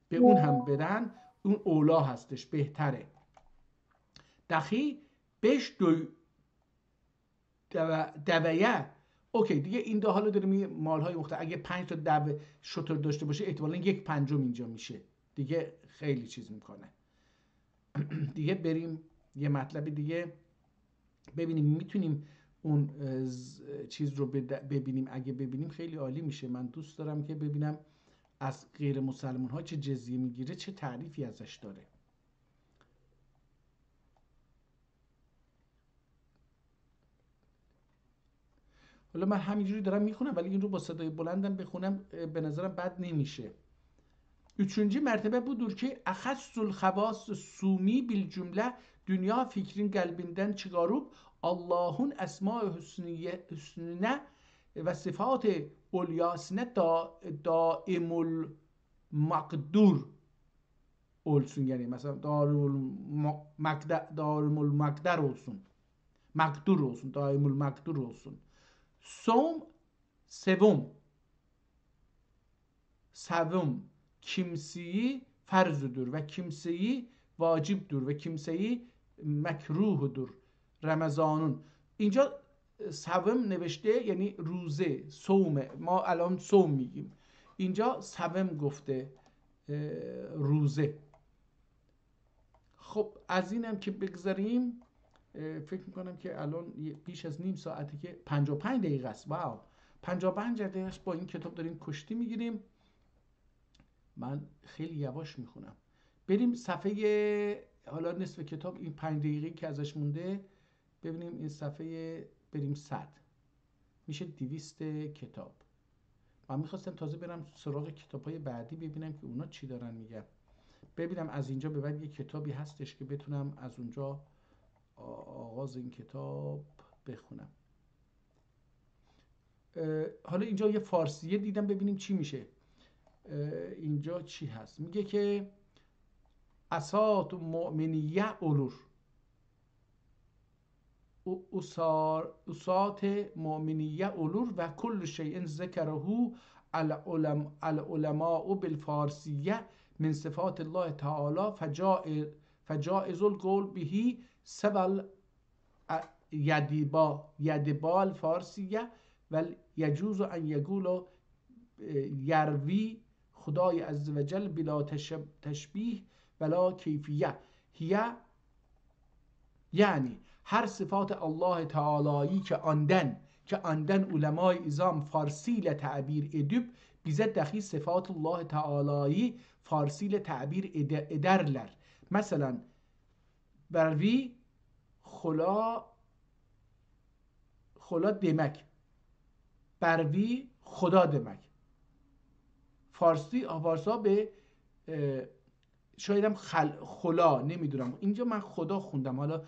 به اون هم بدن، اون اولا هستش، بهتره. دخی بش دویه. اوکی دیگه این دو حالا داریم مالهای مختلف، اگه 5 تا دو شتر داشته باشه احتمالاً 1/5 اینجا میشه دیگه، خیلی چیز میکنه دیگه. بریم یه مطلب دیگه ببینیم، میتونیم اون چیز رو ببینیم، اگه ببینیم خیلی عالی میشه. من دوست دارم که ببینم از غیر مسلمان ها چه جزیه میگیره، چه تعریفی ازش داره. حالا من همینجوری دارم میخونم ولی این رو با صدای بلندم بخونم به نظرم بد نمیشه. Üçüncü mertebe budur ki ahassul havas sumi bil cümle dünya fikrin kalbinden çıkarıp Allah'ın esma-i hüsnüne ve sıfat-ı ulyasine daimul makdur olsun. Yani mesela daimul makdar olsun. Makdur olsun. Daimul makdur olsun. Som sevum. Sevum kimseyi farzdır ve kimseyi vacibdir ve kimseyi mekruhdur. Ramazanun. اینجا صوم نوشته یعنی روزه، صومه. ما الان صوم میگیم، اینجا صوم گفته روزه. خب از اینم که بگذاریم، فکر میکنم که الان بیش از نیم ساعته که 55 دقیقه است. واو، 55 دقیقه است با این کتاب داریم کشتی میگیریم. من خیلی یواش میخونم. بریم صفحه، حالا نصف کتاب، این 5 دقیقه که ازش مونده، ببینیم این صفحه، بریم 100 میشه 200 کتاب. من میخواستم تازه برم سراغ کتاب‌های بعدی ببینم که اونا چی دارن میگن. ببینم از اینجا به بعد یه کتابی هستش که بتونم از اونجا آغاز این کتاب بخونم. حالا اینجا یه فارسیه دیدم، ببینیم چی میشه. اینجا چی هست؟ میگه که اسات مؤمنیه اولور، اسات مؤمنیه اولور و کل شیء ذکره العلماء بالفارسیه من صفات الله تعالی فجائز القول به سوى یدبا الفارسیه و یجوز ان یقول یروی خدای عزوجل بلا تشبیه ولا کیفیه هی، یعنی هر صفات الله تعالی که آندن علمای ازام فارسیل تعبیر edip bize dahi صفات الله تعالی فارسیل تعبیر ederler. Mesela bervi خلا demek، bervi خدا demek. فارسا به شایدم خلا، نمیدونم، اینجا من خدا خوندم، حالا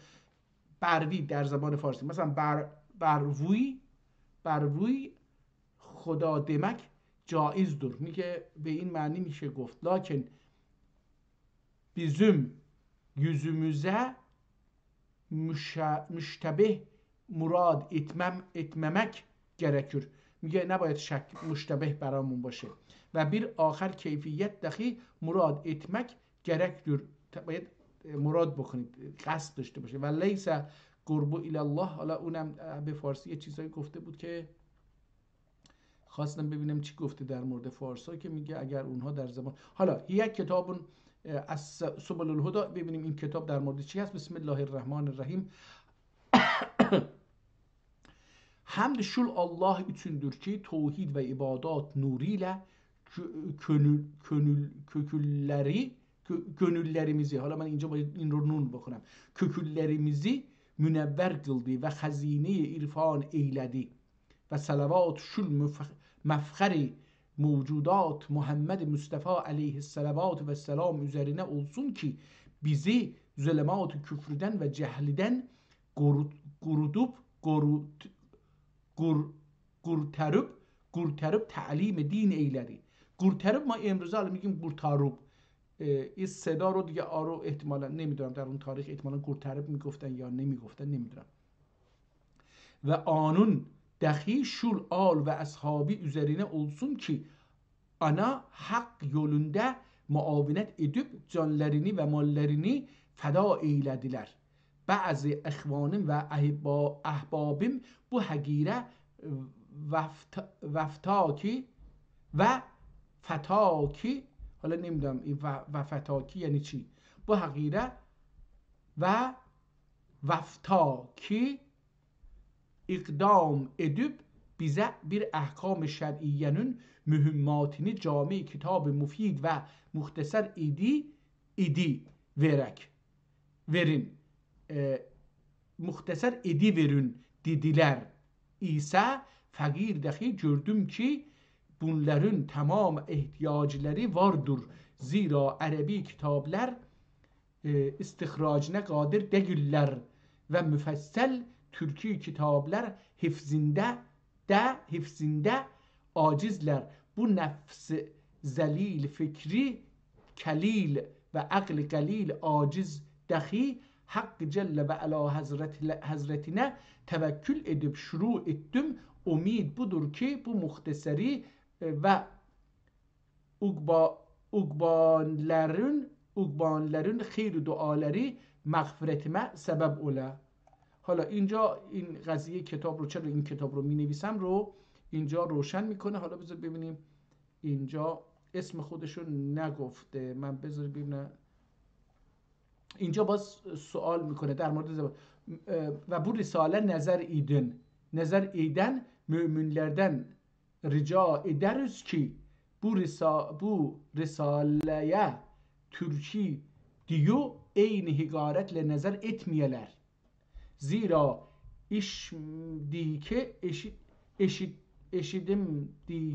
بروی در زبان فارسی مثلا بروی خدا دمک جایز دور، میگه به این معنی میشه گفت. لکن bizim yüzümüze مشتبه مراد etmemek gerekir. میگه نباید مشتبه برامون باشه. و بیر آخر کیفیت دخی مراد etmek gerektir، باید مراد بکنید، قصد داشته باشه. و لیس قرب الی الله، حالا اونم به فارسی یه چیزایی گفته بود که خواستم ببینم چی گفته در مورد فارسا، که میگه اگر اونها در زبان، حالا یک کتاب از سبل الهدى، ببینیم این کتاب در مورد چی هست. بسم الله الرحمن الرحیم. Hamd şul Allah üçündür ki tevhid ve ibadat nuruyla gönüllerimizi, hala ben اینجا باید این رو نون بکنم، köküllerimizi münevver kıldı ve hazine-i irfan eyledi ve salavat şul mefkhari mevcudat Muhammed Mustafa aleyhisselavat ve selam üzerine olsun ki bizi zulümat-ı küfrden ve cehliden گورترب تعلیم دین ایلری. گورترب ما امروزه الان میگیم گورتاروب، این صدا رو دیگه آرو احتمالا نمیدونم در اون تاریخ احتمالا گورترب میگفتن یا نمیگفتن، نمیدونم. و آنون دخی şul آل و اصحابی üzerine olsun ki ana hak yolunda muavinet edip canlarını ve mallarını feda eylediler. Bazı اخوانم و احبابم bu حقیره وفتاکی و فتاکی، حالا نمیدونم این وفتاکی یعنی چی، bu حقیره و وفتاکی اقدام edip bize bir ahkam şer'iyenin mühimmatini cami kitab mufid ve muhtasar idi verin muhtasar verin dediler ise fakir dahi gördüm ki bunların tamam ihtiyacları vardır. Zira Arabi kitaplar istihracına kadir değiller ve müfessel Türkçe kitaplar hifzinde acizler. Bu nefs zelil fikri kelil ve akl kelil aciz dahi Hakkı Celle ve Ala Hazretine tevekkül edip şuru ettim. Umid budur ki bu muhteseri ve uqbanların خیر دعاları مغفرت سبب اوله. حالا اینجا این قضیه کتاب رو، چرا این کتاب رو می نویسم رو اینجا روشن میکنه. حالا بذار ببینیم اینجا اسم خودشو نگفته، من بذار ببینم اینجا باز سوال میکنه در مورد زبان و bu risale nazar eden müminlerden rica ederiz ki bu risaleye Türki diyor aynı higaretle nazar etmeyeler. Zira eşidim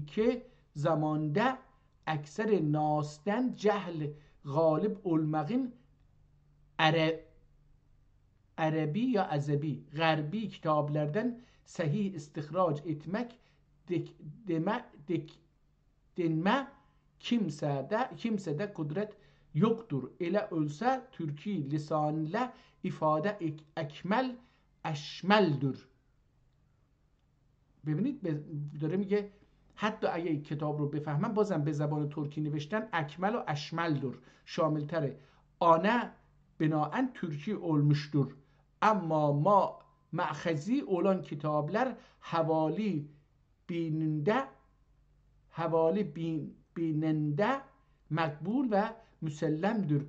ki zamanda ekser nas'ten cehl galip olmağın Arabi ya Azebi, Garbi kitaplardan sahih istihraç etmek denme kimsede kudret yoktur. Ele ölse Türki lisanıyla ifade ekmel eşmeldir. ببینید داره میگه حتی اگه این کتاب رو بفهمم بازم به زبان ترکی نوشتن اکمل و اشملdir، شاملتره. آنه binaen Türki olmuştur. Ama ma'khazi olan kitaplar havali bininde makbul ve müsellemdir.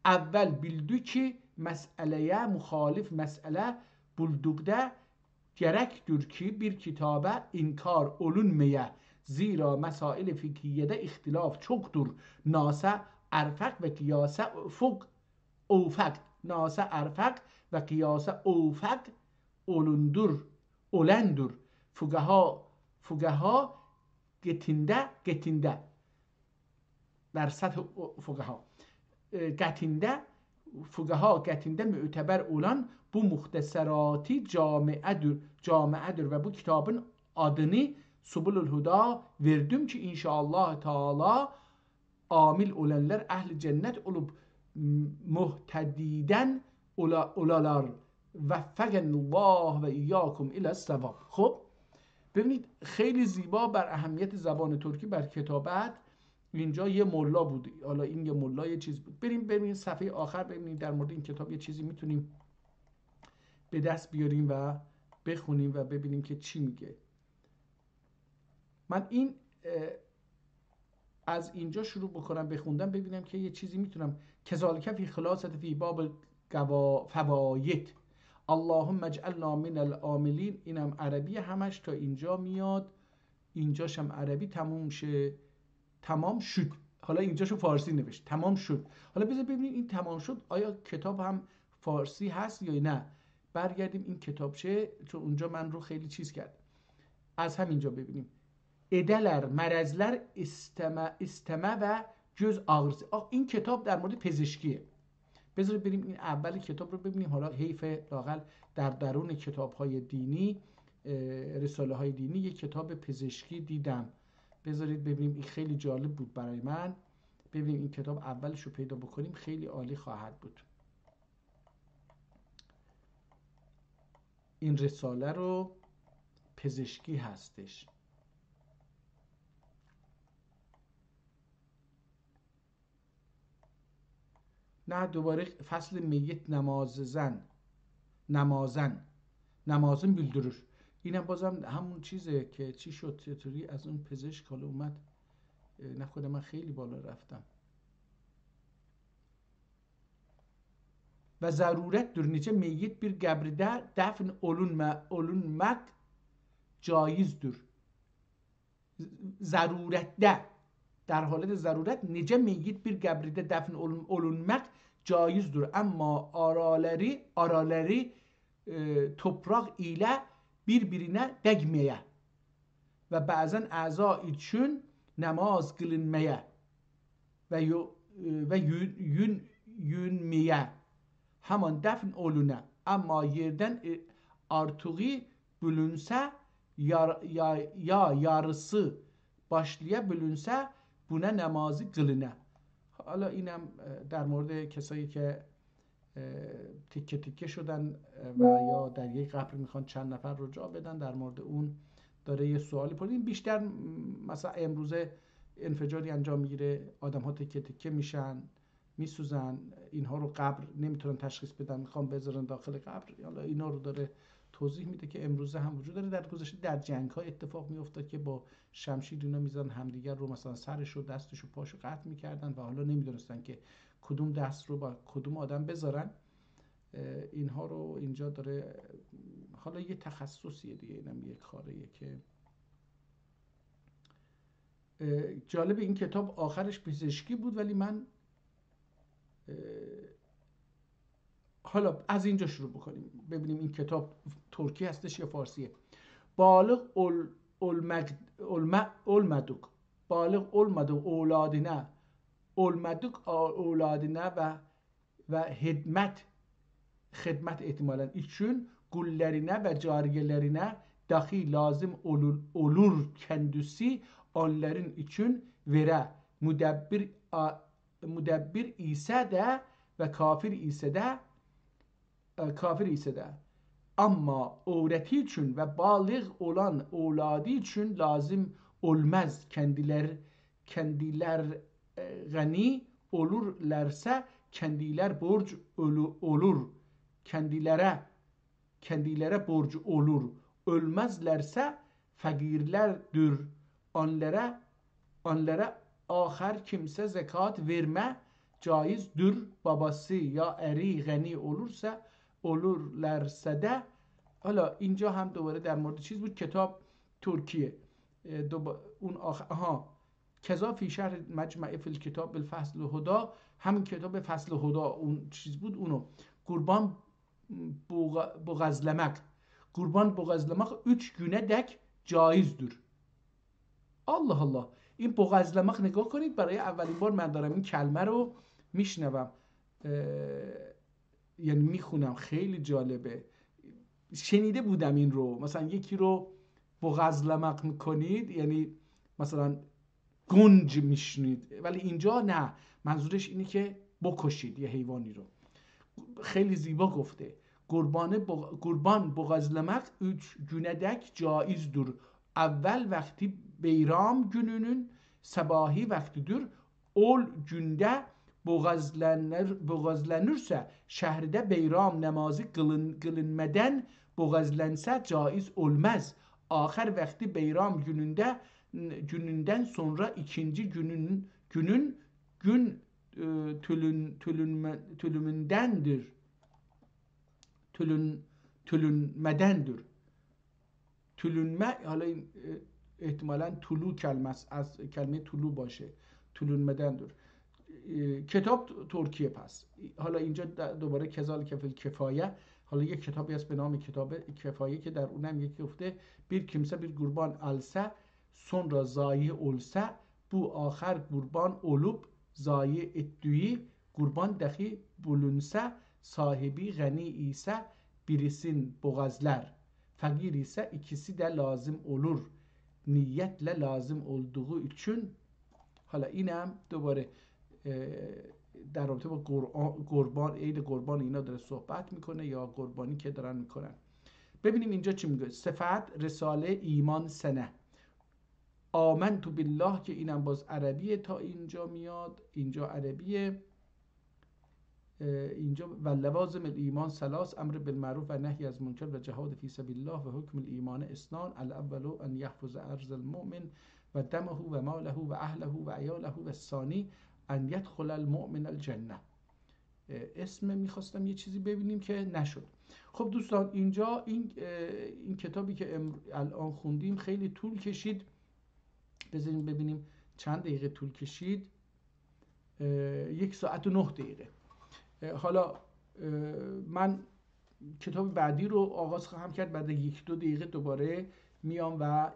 Evvel bildi ki meseleye muhalif mesele buldukda gerektir ki bir kitaba inkar olunmaya. Zira mesail fikhiyede ihtilaf çoktur. Nasa erfak ve kıyasa ufak. Nasa erfak ve kıyasa ufak olendur. Fugaha getinde در سطح فقها getinde müteber olan bu muhtasarati camiadır ve bu kitabın adını Subulul Huda verdim ki inşallah Teala amil olanlar ehli cennet olup muhtediden olalar. وفقنالله و ایاکم الی الصواب. خب ببینید خیلی زیبا بر اهمیت زبان ترکی بر کتابت اینجا یه ملا بود. حالا این یه ملا یه چیز بود. بریم صفحه آخر ببینید در مورد این کتاب یه چیزی میتونیم به دست بیاریم و بخونیم و ببینیم که چی میگه. من این از اینجا شروع بکنم بخوندم ببینم که یه چیزی میتونم. کذالک فی خلاصه فی باب فواید اللهم اجعلنا من العاملین. اینم عربی همش تا اینجا میاد، اینجاش هم عربی تمام شد. حالا اینجاشو فارسی نوشت تمام شد. حالا بذار ببینیم این تمام شد آیا کتاب هم فارسی هست یا نه. برگردیم این کتابچه چون اونجا من رو خیلی چیز کرد. از همینجا ببینیم ادلر مرزلر استمه و جز آغرزی. این کتاب در مورد پزشکیه. بذارید بریم این اول کتاب رو ببینیم. حالا حیف لااقل در درون کتاب‌های دینی، رساله های دینی یک کتاب پزشکی دیدم. بذارید ببینیم، این خیلی جالب بود برای من. ببینیم این کتاب اولش رو پیدا بکنیم خیلی عالی خواهد بود. این رساله رو پزشکی هستش. نه دوباره فصل میت نمازن bildirir. اینم بازم همون چیزه که چی شد چطوری از اون پزشک حالا اومد. نکنه من خیلی بالا رفتم. و ضرورت در نیچه میت bir qəbrdə dəfn olunmaq caizdir. ضرورتdə در حالت ضرورت necə میت bir qəbrdə dəfn olunmaq caizdir. Amma araları toprak ilə bir-birinə dəgməyə və bəzən əza üçün namaz qılınmaya və yünməyə haman dəfn olunə. Amma yerdən artığı bölünsə ya yarısı başlaya bölünsə buna namazı qılınə. حالا اینم در مورد کسایی که تیکه تیکه شدن و یا در یک قبر میخوان چند نفر رو جا بدن، در مورد اون داره یه سوالی پرسید. این بیشتر مثلا امروزه انفجاری انجام میگیره، آدم ها تکه تکه میشن، میسوزن، اینها رو قبر نمیتونن تشخیص بدن، میخوام بذارن داخل قبر. حالا اینا رو داره توضیح میده که امروزه هم وجود داره. در گذشته در جنگ ها اتفاق میافتاد که با شمشیر اینا میزدن همدیگر رو، مثلا سرش و دستش و پاشو قطع میکردن و حالا نمیدونستن که کدوم دست رو با کدوم آدم بذارن. اینها رو اینجا داره. حالا یه تخصصیه دیگه، اینم یه کاریه که جالب. این کتاب آخرش پزشکی بود، ولی من حالا از اینجا شروع بکنیم ببینیم این کتاب ترکی هستش یا فارسیه. بالغ اولمدوک بالغ اولمدوک اولادینه اولمدوک اولادینه و خدمت احتمالاً için gullerine ve cariyelerine dahi lazım olur kendisi onların için vere müdebbir ise de ve kafir ise de ama öğreti için ve balık olan evladı için lazım olmaz. Kendiler gani olurlarsa kendiler borç olur. Kendilere borcu olur. Ölmezlerse fakirlerdir. Onlara ahir kimse zekat verme caizdir. Babası ya eri gani olurlarsa de. حالا اینجا هم دوباره در مورد چیز بود. کتاب ترکیه. اون کذا فی شرح مجمع فی الکتاب بالفصل هدا، همین کتاب فصل هدا اون چیز بود. اونو قربان boğazlamak 3 güne dek caizdir. الله الله، این boğazlamak نگاه کنید. برای اولین بار من دارم این کلمه رو میشنوم، یعنی میخونم. خیلی جالبه. شنیده بودم این رو، مثلا یکی رو boğazlamak میکنید یعنی مثلا گنج میشنید، ولی اینجا نه، منظورش اینه که بکشید یه حیوانی رو. خیلی زیبا گفته. قربان boğazlamak 3 güne dek caizdir. Evvel vakti beyram gününün sabahi vaktidir. Ol günde boğazlanırsa şehirde beyram namazı kılınmadan boğazlansa caiz olmaz. Ahir vakti beyram gününden sonra ikinci gün tülünmedendir. Tülünmedendir. Tülünme حالا این احتمالاً طلوع کلمه است، از کلمه طلوع باشه. تلونمدندر. کتاب ترکیه. پس حالا اینجا دوباره کذالک فی الکفایه، حالا یک کتابی هست به نام کتاب کفایه که در اونم یکی گفته bir kimse bir kurban alsa sonra zayi olsa bu آخر kurban olup zayi ettiği kurban dahi bulunsa sahibi gani ise birisin boğazlar, fakir ise ikisi de lazım olur. Niyetle lazım olduğu için. حالا اینم دوباره در رابطه با قربان، عید قربان اینا داره صحبت میکنه یا قربانی که دارن میکنن. ببینیم اینجا چی میگه. صفت رساله ایمان سنه آمنت بالله که اینم باز عربیه. تا اینجا میاد، اینجا عربیه. اینجا و لوازم الایمان ثلاث امر بالمعروف و نهی از منکر و جهاد فی سبیل الله و حکم الایمان اثنان الاول ان یحفظ ارض المؤمن و دمه و ماله و اهله و عیاله و الثانی ان یدخل المؤمن الجنه. اسم میخواستم یه چیزی ببینیم که نشد. خب دوستان اینجا این کتابی که الان خوندیم خیلی طول کشید. بذاریم ببینیم چند دقیقه طول کشید. 1 ساعت و 9 دقیقه. حالا من کتاب بعدی رو آغاز خواهم کرد. بعد 1-2 دقیقه دوباره میام و